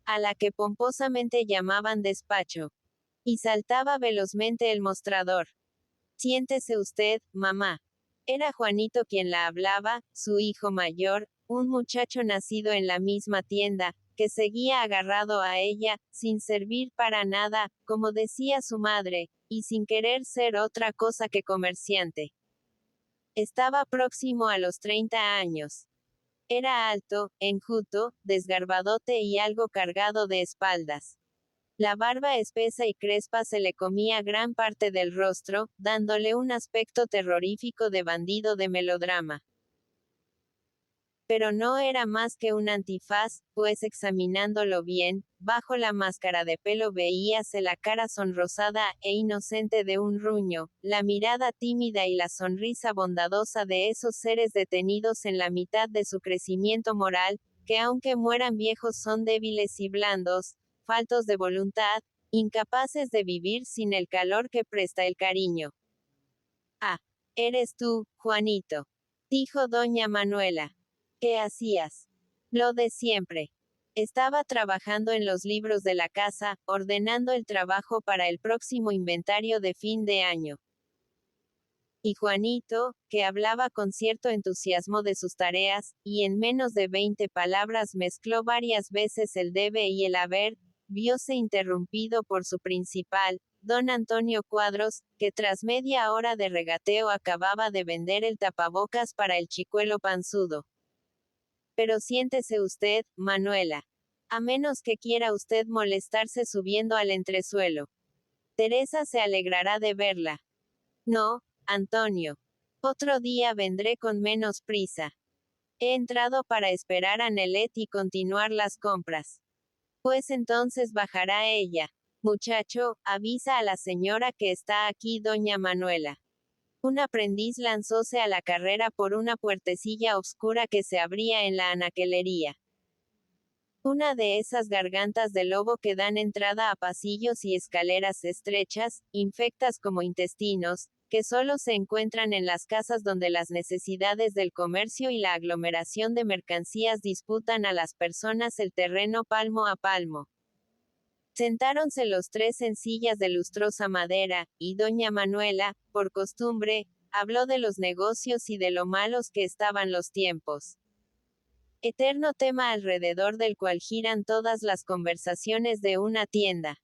a la que pomposamente llamaban despacho. Y saltaba velozmente el mostrador. Siéntese usted, mamá. Era Juanito quien la hablaba, su hijo mayor, un muchacho nacido en la misma tienda, que seguía agarrado a ella, sin servir para nada, como decía su madre, y sin querer ser otra cosa que comerciante. Estaba próximo a los 30 años. Era alto, enjuto, desgarbadote y algo cargado de espaldas. La barba espesa y crespa se le comía gran parte del rostro, dándole un aspecto terrorífico de bandido de melodrama. Pero no era más que un antifaz, pues examinándolo bien, bajo la máscara de pelo veíase la cara sonrosada e inocente de un ruño, la mirada tímida y la sonrisa bondadosa de esos seres detenidos en la mitad de su crecimiento moral, que aunque mueran viejos son débiles y blandos, faltos de voluntad, incapaces de vivir sin el calor que presta el cariño. Ah, eres tú, Juanito, dijo doña Manuela. ¿Qué hacías? Lo de siempre. Estaba trabajando en los libros de la casa, ordenando el trabajo para el próximo inventario de fin de año. Y Juanito, que hablaba con cierto entusiasmo de sus tareas, y en menos de 20 palabras mezcló varias veces el debe y el haber, vióse interrumpido por su principal, don Antonio Cuadros, que tras media hora de regateo acababa de vender el tapabocas para el chicuelo panzudo. Pero siéntese usted, Manuela. A menos que quiera usted molestarse subiendo al entresuelo. Teresa se alegrará de verla. No, Antonio. Otro día vendré con menos prisa. He entrado para esperar a Nelet y continuar las compras. Pues entonces bajará ella. Muchacho, avisa a la señora que está aquí doña Manuela. Un aprendiz lanzóse a la carrera por una puertecilla oscura que se abría en la anaquelería. Una de esas gargantas de lobo que dan entrada a pasillos y escaleras estrechas, infectas como intestinos, que solo se encuentran en las casas donde las necesidades del comercio y la aglomeración de mercancías disputan a las personas el terreno palmo a palmo. Sentáronse los tres en sillas de lustrosa madera, y doña Manuela, por costumbre, habló de los negocios y de lo malos que estaban los tiempos. Eterno tema alrededor del cual giran todas las conversaciones de una tienda.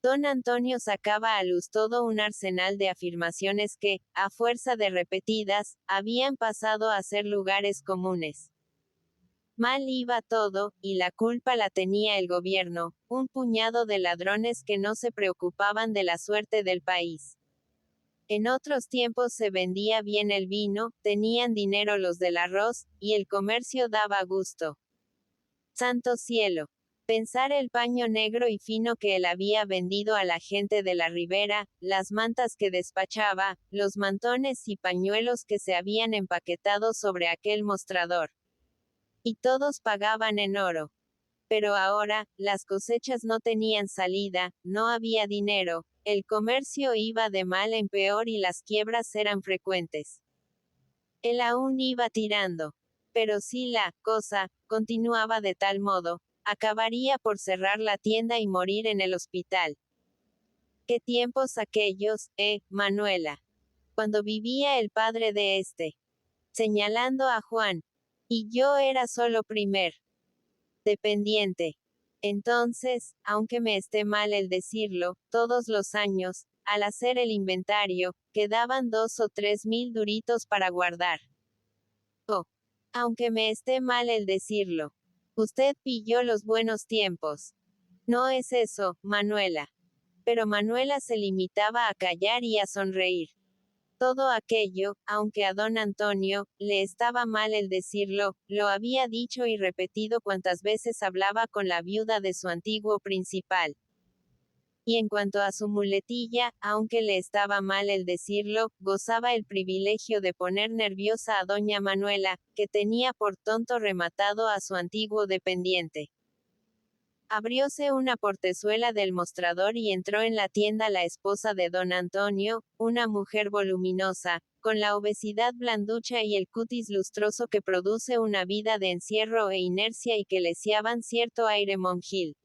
Don Antonio sacaba a luz todo un arsenal de afirmaciones que, a fuerza de repetidas, habían pasado a ser lugares comunes. Mal iba todo, y la culpa la tenía el gobierno, un puñado de ladrones que no se preocupaban de la suerte del país. En otros tiempos se vendía bien el vino, tenían dinero los del arroz, y el comercio daba gusto. Santo cielo. Pensar el paño negro y fino que él había vendido a la gente de la ribera, las mantas que despachaba, los mantones y pañuelos que se habían empaquetado sobre aquel mostrador. Y todos pagaban en oro. Pero ahora, las cosechas no tenían salida, no había dinero, el comercio iba de mal en peor y las quiebras eran frecuentes. Él aún iba tirando. Pero si la cosa continuaba de tal modo, acabaría por cerrar la tienda y morir en el hospital. ¿Qué tiempos aquellos, Manuela? Cuando vivía el padre de este. Señalando a Juan. Y yo era solo primer dependiente. Entonces, aunque me esté mal el decirlo, todos los años, al hacer el inventario, quedaban 2 o 3 mil duritos para guardar. Oh, aunque me esté mal el decirlo. Usted pilló los buenos tiempos. No es eso, Manuela. Pero Manuela se limitaba a callar y a sonreír. Todo aquello, aunque a don Antonio, le estaba mal el decirlo, lo había dicho y repetido cuantas veces hablaba con la viuda de su antiguo principal. Y en cuanto a su muletilla, aunque le estaba mal el decirlo, gozaba el privilegio de poner nerviosa a doña Manuela, que tenía por tonto rematado a su antiguo dependiente. Abrióse una portezuela del mostrador y entró en la tienda la esposa de don Antonio, una mujer voluminosa, con la obesidad blanducha y el cutis lustroso que produce una vida de encierro e inercia y que lesiaban cierto aire monjil.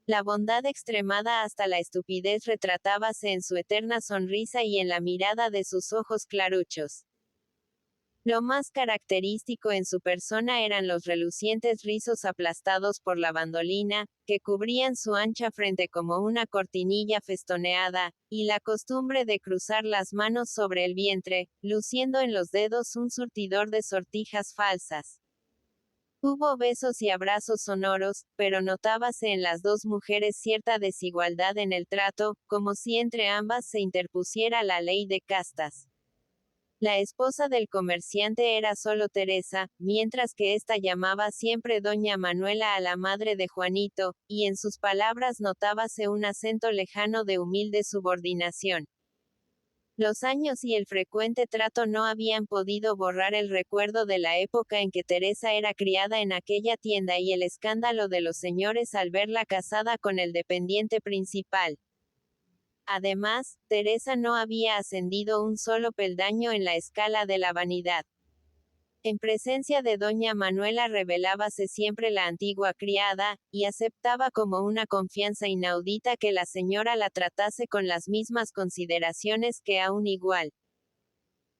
La bondad extremada hasta la estupidez retratábase en su eterna sonrisa y en la mirada de sus ojos claruchos. Lo más característico en su persona eran los relucientes rizos aplastados por la bandolina, que cubrían su ancha frente como una cortinilla festoneada, y la costumbre de cruzar las manos sobre el vientre, luciendo en los dedos un surtidor de sortijas falsas. Hubo besos y abrazos sonoros, pero notábase en las dos mujeres cierta desigualdad en el trato, como si entre ambas se interpusiera la ley de castas. La esposa del comerciante era solo Teresa, mientras que ésta llamaba siempre doña Manuela a la madre de Juanito, y en sus palabras notábase un acento lejano de humilde subordinación. Los años y el frecuente trato no habían podido borrar el recuerdo de la época en que Teresa era criada en aquella tienda y el escándalo de los señores al verla casada con el dependiente principal. Además, Teresa no había ascendido un solo peldaño en la escala de la vanidad. En presencia de doña Manuela revelábase siempre la antigua criada, y aceptaba como una confianza inaudita que la señora la tratase con las mismas consideraciones que a un igual.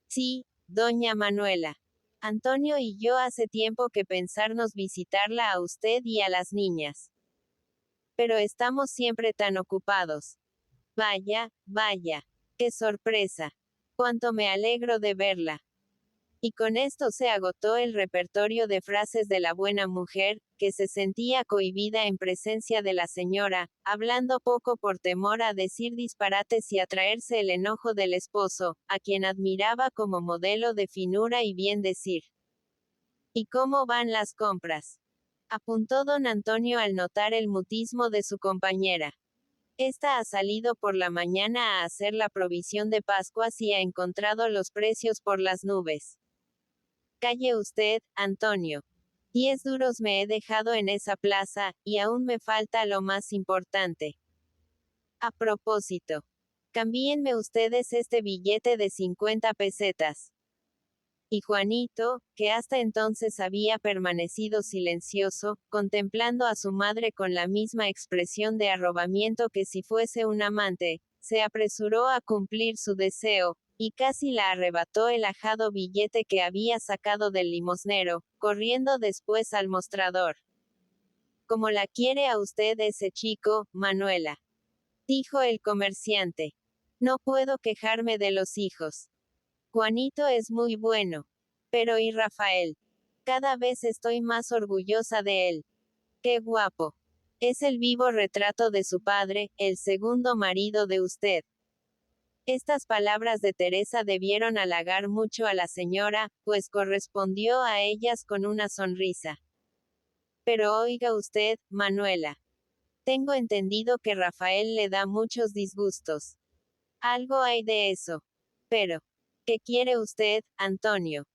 Sí, doña Manuela. Antonio y yo hace tiempo que pensarnos visitarla a usted y a las niñas. Pero estamos siempre tan ocupados. Vaya, vaya. ¡Qué sorpresa! Cuánto me alegro de verla. Y con esto se agotó el repertorio de frases de la buena mujer, que se sentía cohibida en presencia de la señora, hablando poco por temor a decir disparates y atraerse el enojo del esposo, a quien admiraba como modelo de finura y bien decir. ¿Y cómo van las compras?, apuntó don Antonio al notar el mutismo de su compañera. Esta ha salido por la mañana a hacer la provisión de Pascuas y ha encontrado los precios por las nubes. Calle usted, Antonio. 10 duros me he dejado en esa plaza, y aún me falta lo más importante. A propósito. Cámbienme ustedes este billete de 50 pesetas. Y Juanito, que hasta entonces había permanecido silencioso, contemplando a su madre con la misma expresión de arrobamiento que si fuese un amante, se apresuró a cumplir su deseo, y casi la arrebató el ajado billete que había sacado del limosnero, corriendo después al mostrador. «¿Cómo la quiere a usted ese chico, Manuela?», dijo el comerciante. «No puedo quejarme de los hijos. Juanito es muy bueno. Pero ¿y Rafael? Cada vez estoy más orgullosa de él. ¡Qué guapo! Es el vivo retrato de su padre, el segundo marido de usted». Estas palabras de Teresa debieron halagar mucho a la señora, pues correspondió a ellas con una sonrisa. «Pero oiga usted, Manuela. Tengo entendido que Rafael le da muchos disgustos. Algo hay de eso. Pero, ¿qué quiere usted, Antonio?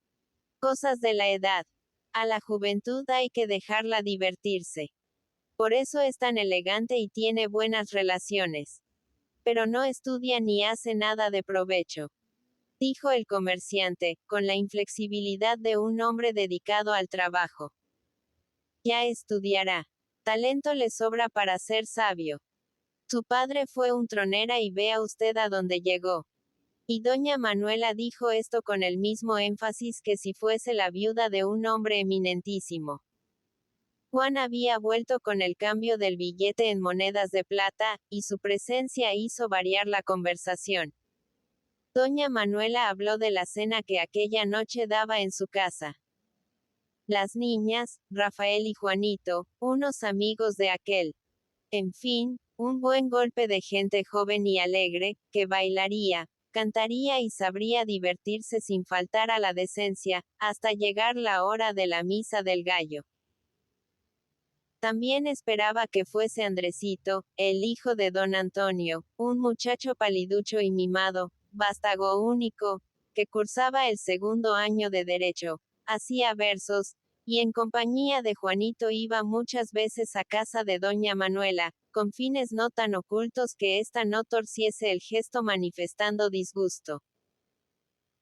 Cosas de la edad. A la juventud hay que dejarla divertirse. Por eso es tan elegante y tiene buenas relaciones. Pero no estudia ni hace nada de provecho», dijo el comerciante, con la inflexibilidad de un hombre dedicado al trabajo. «Ya estudiará. Talento le sobra para ser sabio. Su padre fue un tronera y vea usted a dónde llegó». Y doña Manuela dijo esto con el mismo énfasis que si fuese la viuda de un hombre eminentísimo. Juan había vuelto con el cambio del billete en monedas de plata, y su presencia hizo variar la conversación. Doña Manuela habló de la cena que aquella noche daba en su casa. Las niñas, Rafael y Juanito, unos amigos de aquel. En fin, un buen golpe de gente joven y alegre, que bailaría, cantaría y sabría divertirse sin faltar a la decencia, hasta llegar la hora de la misa del gallo. También esperaba que fuese Andresito, el hijo de don Antonio, un muchacho paliducho y mimado, vástago único, que cursaba el segundo año de Derecho, hacía versos, y en compañía de Juanito iba muchas veces a casa de doña Manuela, con fines no tan ocultos que ésta no torciese el gesto manifestando disgusto.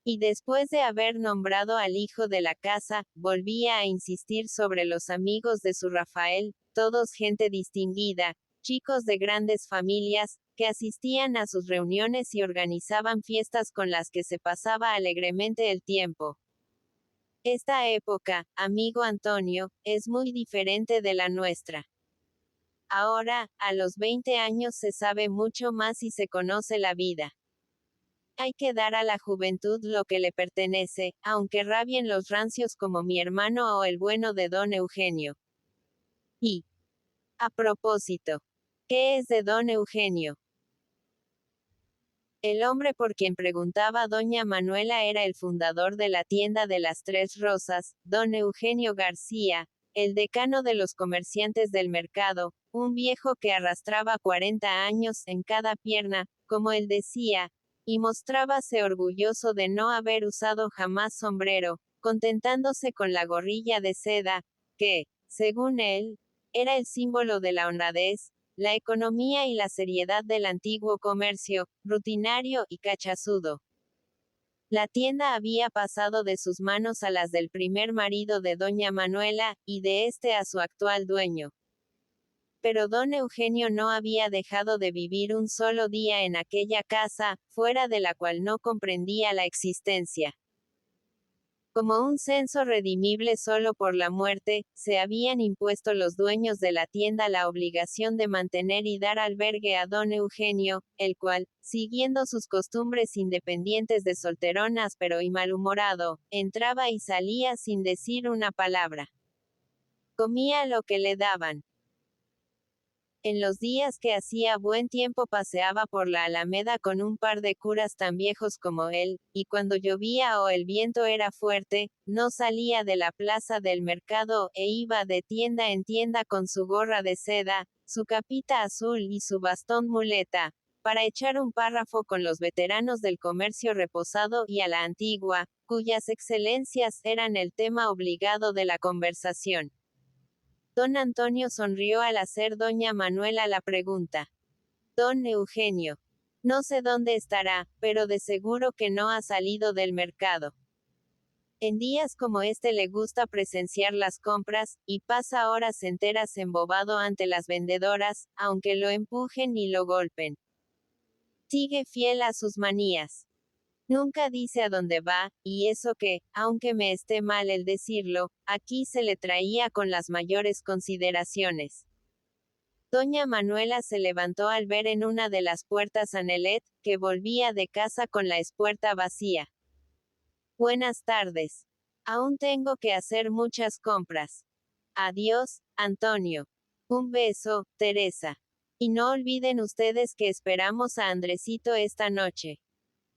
Y después de haber nombrado al hijo de la casa, volvía a insistir sobre los amigos de su Rafael, todos gente distinguida, chicos de grandes familias, que asistían a sus reuniones y organizaban fiestas con las que se pasaba alegremente el tiempo. Esta época, amigo Antonio, es muy diferente de la nuestra. Ahora, a los 20 años se sabe mucho más y se conoce la vida. Hay que dar a la juventud lo que le pertenece, aunque rabien los rancios como mi hermano o el bueno de don Eugenio. Y, a propósito, ¿qué es de don Eugenio? El hombre por quien preguntaba doña Manuela era el fundador de la tienda de las Tres Rosas, don Eugenio García, el decano de los comerciantes del mercado, un viejo que arrastraba 40 años en cada pierna, como él decía, y mostrábase orgulloso de no haber usado jamás sombrero, contentándose con la gorrilla de seda, que, según él, era el símbolo de la honradez, la economía y la seriedad del antiguo comercio, rutinario y cachazudo. La tienda había pasado de sus manos a las del primer marido de doña Manuela, y de este a su actual dueño. Pero don Eugenio no había dejado de vivir un solo día en aquella casa, fuera de la cual no comprendía la existencia. Como un censo redimible solo por la muerte, se habían impuesto los dueños de la tienda la obligación de mantener y dar albergue a don Eugenio, el cual, siguiendo sus costumbres independientes de solterón áspero y malhumorado, entraba y salía sin decir una palabra. Comía lo que le daban. En los días que hacía buen tiempo paseaba por la Alameda con un par de curas tan viejos como él, y cuando llovía o el viento era fuerte, no salía de la plaza del mercado e iba de tienda en tienda con su gorra de seda, su capita azul y su bastón muleta, para echar un párrafo con los veteranos del comercio reposado y a la antigua, cuyas excelencias eran el tema obligado de la conversación. Don Antonio sonrió al hacer doña Manuela la pregunta. Don Eugenio. No sé dónde estará, pero de seguro que no ha salido del mercado. En días como este le gusta presenciar las compras, y pasa horas enteras embobado ante las vendedoras, aunque lo empujen y lo golpen. Sigue fiel a sus manías. Nunca dice a dónde va, y eso que, aunque me esté mal el decirlo, aquí se le traía con las mayores consideraciones. Doña Manuela se levantó al ver en una de las puertas a Nelet, que volvía de casa con la espuerta vacía. Buenas tardes. Aún tengo que hacer muchas compras. Adiós, Antonio. Un beso, Teresa. Y no olviden ustedes que esperamos a Andresito esta noche.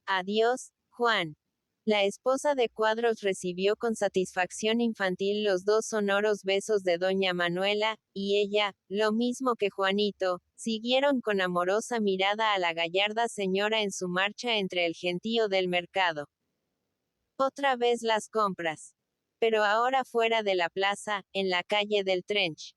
Adiós, Juan. La esposa de Cuadros recibió con satisfacción infantil los 2 sonoros besos de doña Manuela, y ella, lo mismo que Juanito, siguieron con amorosa mirada a la gallarda señora en su marcha entre el gentío del mercado. Otra vez las compras. Pero ahora fuera de la plaza, en la calle del Trench.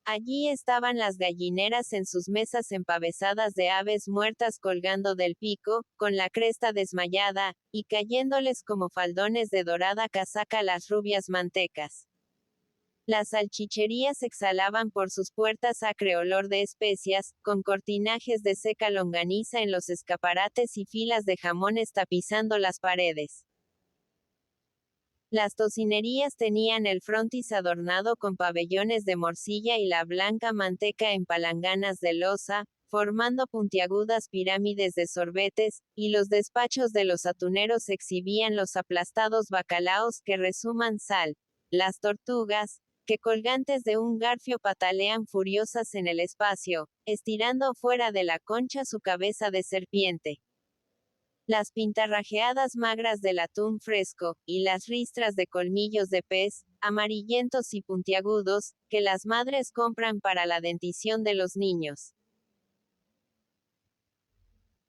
Allí estaban las gallineras en sus mesas empavesadas de aves muertas colgando del pico, con la cresta desmayada, y cayéndoles como faldones de dorada casaca las rubias mantecas. Las salchicherías exhalaban por sus puertas acre olor de especias, con cortinajes de seca longaniza en los escaparates y filas de jamones tapizando las paredes. Las tocinerías tenían el frontis adornado con pabellones de morcilla y la blanca manteca en palanganas de loza, formando puntiagudas pirámides de sorbetes, y los despachos de los atuneros exhibían los aplastados bacalaos que resuman sal, las tortugas, que colgantes de un garfio patalean furiosas en el espacio, estirando fuera de la concha su cabeza de serpiente. las pintarrajeadas magras del atún fresco, y las ristras de colmillos de pez, amarillentos y puntiagudos, que las madres compran para la dentición de los niños.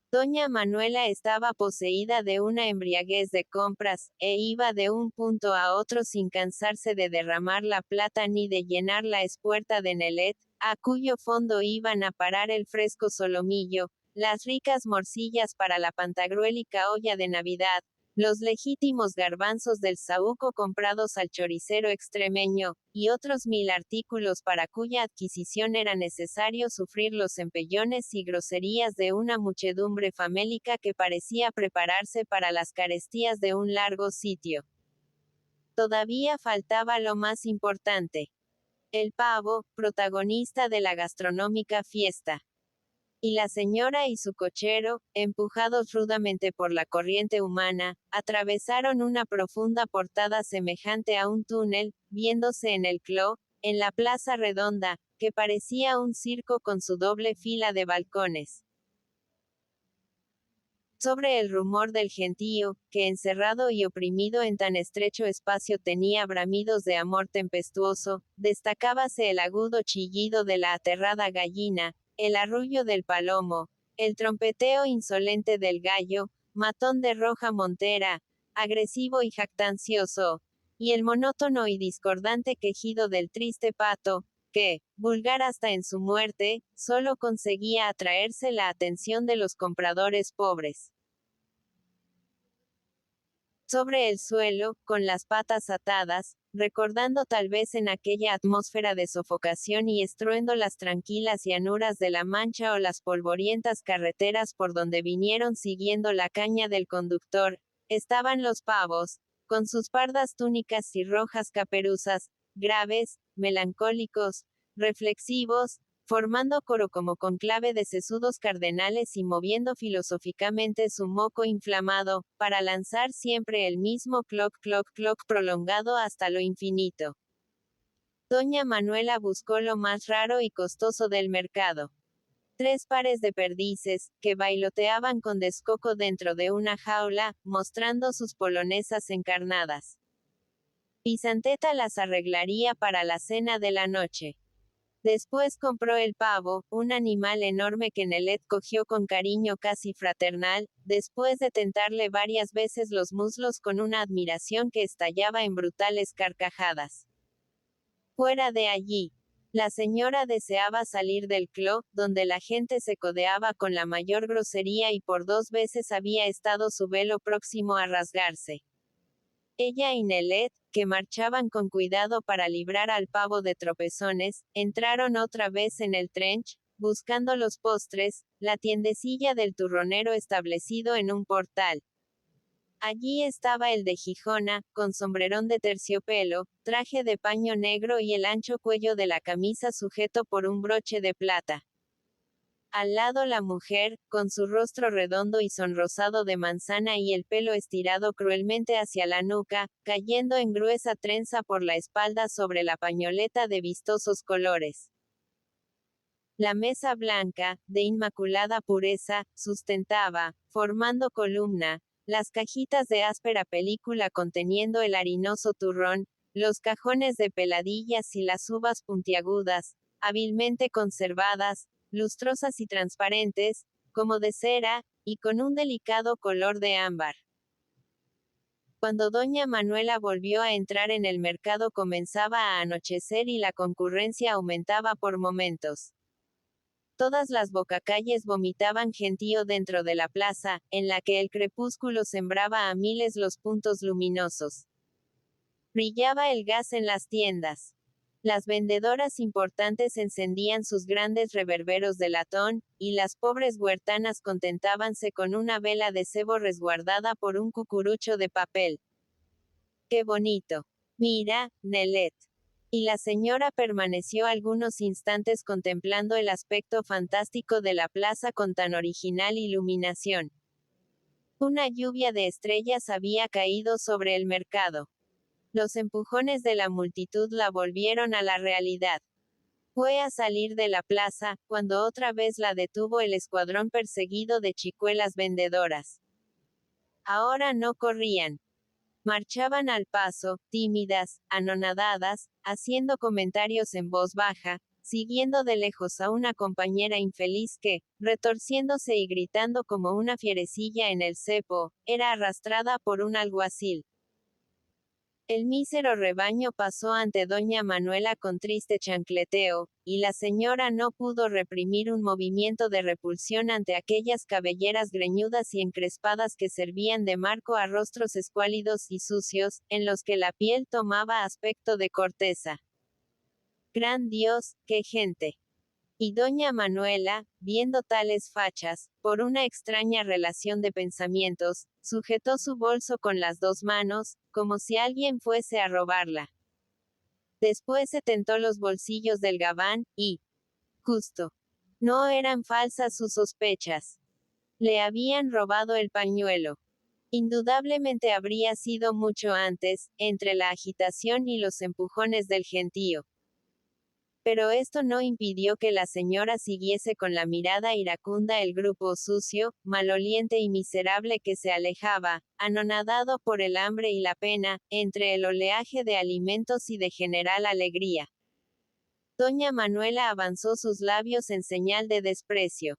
Doña Manuela estaba poseída de una embriaguez de compras, e iba de un punto a otro sin cansarse de derramar la plata ni de llenar la espuerta de Nelet, a cuyo fondo iban a parar el fresco solomillo, las ricas morcillas para la pantagruélica olla de Navidad, los legítimos garbanzos del saúco comprados al choricero extremeño, y otros 1000 artículos para cuya adquisición era necesario sufrir los empellones y groserías de una muchedumbre famélica que parecía prepararse para las carestías de un largo sitio. Todavía faltaba lo más importante. El pavo, protagonista de la gastronómica fiesta. Y la señora y su cochero, empujados rudamente por la corriente humana, atravesaron una profunda portada semejante a un túnel, viéndose en el cló, en la plaza redonda, que parecía un circo con su doble fila de balcones. Sobre el rumor del gentío, que encerrado y oprimido en tan estrecho espacio tenía bramidos de amor tempestuoso, destacábase el agudo chillido de la aterrada gallina, el arrullo del palomo, el trompeteo insolente del gallo, matón de roja montera, agresivo y jactancioso, y el monótono y discordante quejido del triste pato, que, vulgar hasta en su muerte, solo conseguía atraerse la atención de los compradores pobres. Sobre el suelo, con las patas atadas, recordando tal vez en aquella atmósfera de sofocación y estruendo las tranquilas llanuras de la Mancha o las polvorientas carreteras por donde vinieron siguiendo la caña del conductor, estaban los pavos, con sus pardas túnicas y rojas caperuzas, graves, melancólicos, reflexivos, formando coro como conclave de sesudos cardenales y moviendo filosóficamente su moco inflamado, para lanzar siempre el mismo cloc cloc cloc prolongado hasta lo infinito. Doña Manuela buscó lo más raro y costoso del mercado. 3 pares de perdices, que bailoteaban con descoco dentro de una jaula, mostrando sus polonesas encarnadas. Pisanteta las arreglaría para la cena de la noche. Después compró el pavo, un animal enorme que Nelet cogió con cariño casi fraternal, después de tentarle varias veces los muslos con una admiración que estallaba en brutales carcajadas. Fuera de allí, la señora deseaba salir del cló, donde la gente se codeaba con la mayor grosería y por 2 veces había estado su velo próximo a rasgarse. Ella y Nelet, que marchaban con cuidado para librar al pavo de tropezones, entraron otra vez en el trench, buscando los postres, la tiendecilla del turronero establecido en un portal. Allí estaba el de Gijona, con sombrerón de terciopelo, traje de paño negro y el ancho cuello de la camisa sujeto por un broche de plata. Al lado la mujer, con su rostro redondo y sonrosado de manzana y el pelo estirado cruelmente hacia la nuca, cayendo en gruesa trenza por la espalda sobre la pañoleta de vistosos colores. La mesa blanca, de inmaculada pureza, sustentaba, formando columna, las cajitas de áspera película conteniendo el harinoso turrón, los cajones de peladillas y las uvas puntiagudas, hábilmente conservadas, lustrosas y transparentes, como de cera, y con un delicado color de ámbar. Cuando doña Manuela volvió a entrar en el mercado comenzaba a anochecer y la concurrencia aumentaba por momentos. Todas las bocacalles vomitaban gentío dentro de la plaza, en la que el crepúsculo sembraba a miles los puntos luminosos. Brillaba el gas en las tiendas. Las vendedoras importantes encendían sus grandes reverberos de latón, y las pobres huertanas contentábanse con una vela de cebo resguardada por un cucurucho de papel. ¡Qué bonito! Mira, Nelet. Y la señora permaneció algunos instantes contemplando el aspecto fantástico de la plaza con tan original iluminación. Una lluvia de estrellas había caído sobre el mercado. Los empujones de la multitud la volvieron a la realidad. Fue a salir de la plaza, cuando otra vez la detuvo el escuadrón perseguido de chicuelas vendedoras. Ahora no corrían. Marchaban al paso, tímidas, anonadadas, haciendo comentarios en voz baja, siguiendo de lejos a una compañera infeliz que, retorciéndose y gritando como una fierecilla en el cepo, era arrastrada por un alguacil. El mísero rebaño pasó ante doña Manuela con triste chancleteo, y la señora no pudo reprimir un movimiento de repulsión ante aquellas cabelleras greñudas y encrespadas que servían de marco a rostros escuálidos y sucios, en los que la piel tomaba aspecto de corteza. ¡Gran Dios, qué gente! Y doña Manuela, viendo tales fachas, por una extraña relación de pensamientos, sujetó su bolso con las dos manos, como si alguien fuese a robarla. Después se tentó los bolsillos del gabán, y, justo, no eran falsas sus sospechas. Le habían robado el pañuelo. Indudablemente habría sido mucho antes, entre la agitación y los empujones del gentío. Pero esto no impidió que la señora siguiese con la mirada iracunda el grupo sucio, maloliente y miserable que se alejaba, anonadado por el hambre y la pena, entre el oleaje de alimentos y de general alegría. Doña Manuela avanzó sus labios en señal de desprecio.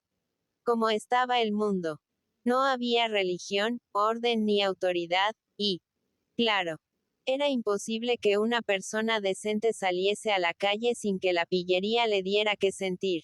¿Cómo estaba el mundo? No había religión, orden ni autoridad, y, claro, era imposible que una persona decente saliese a la calle sin que la pillería le diera que sentir.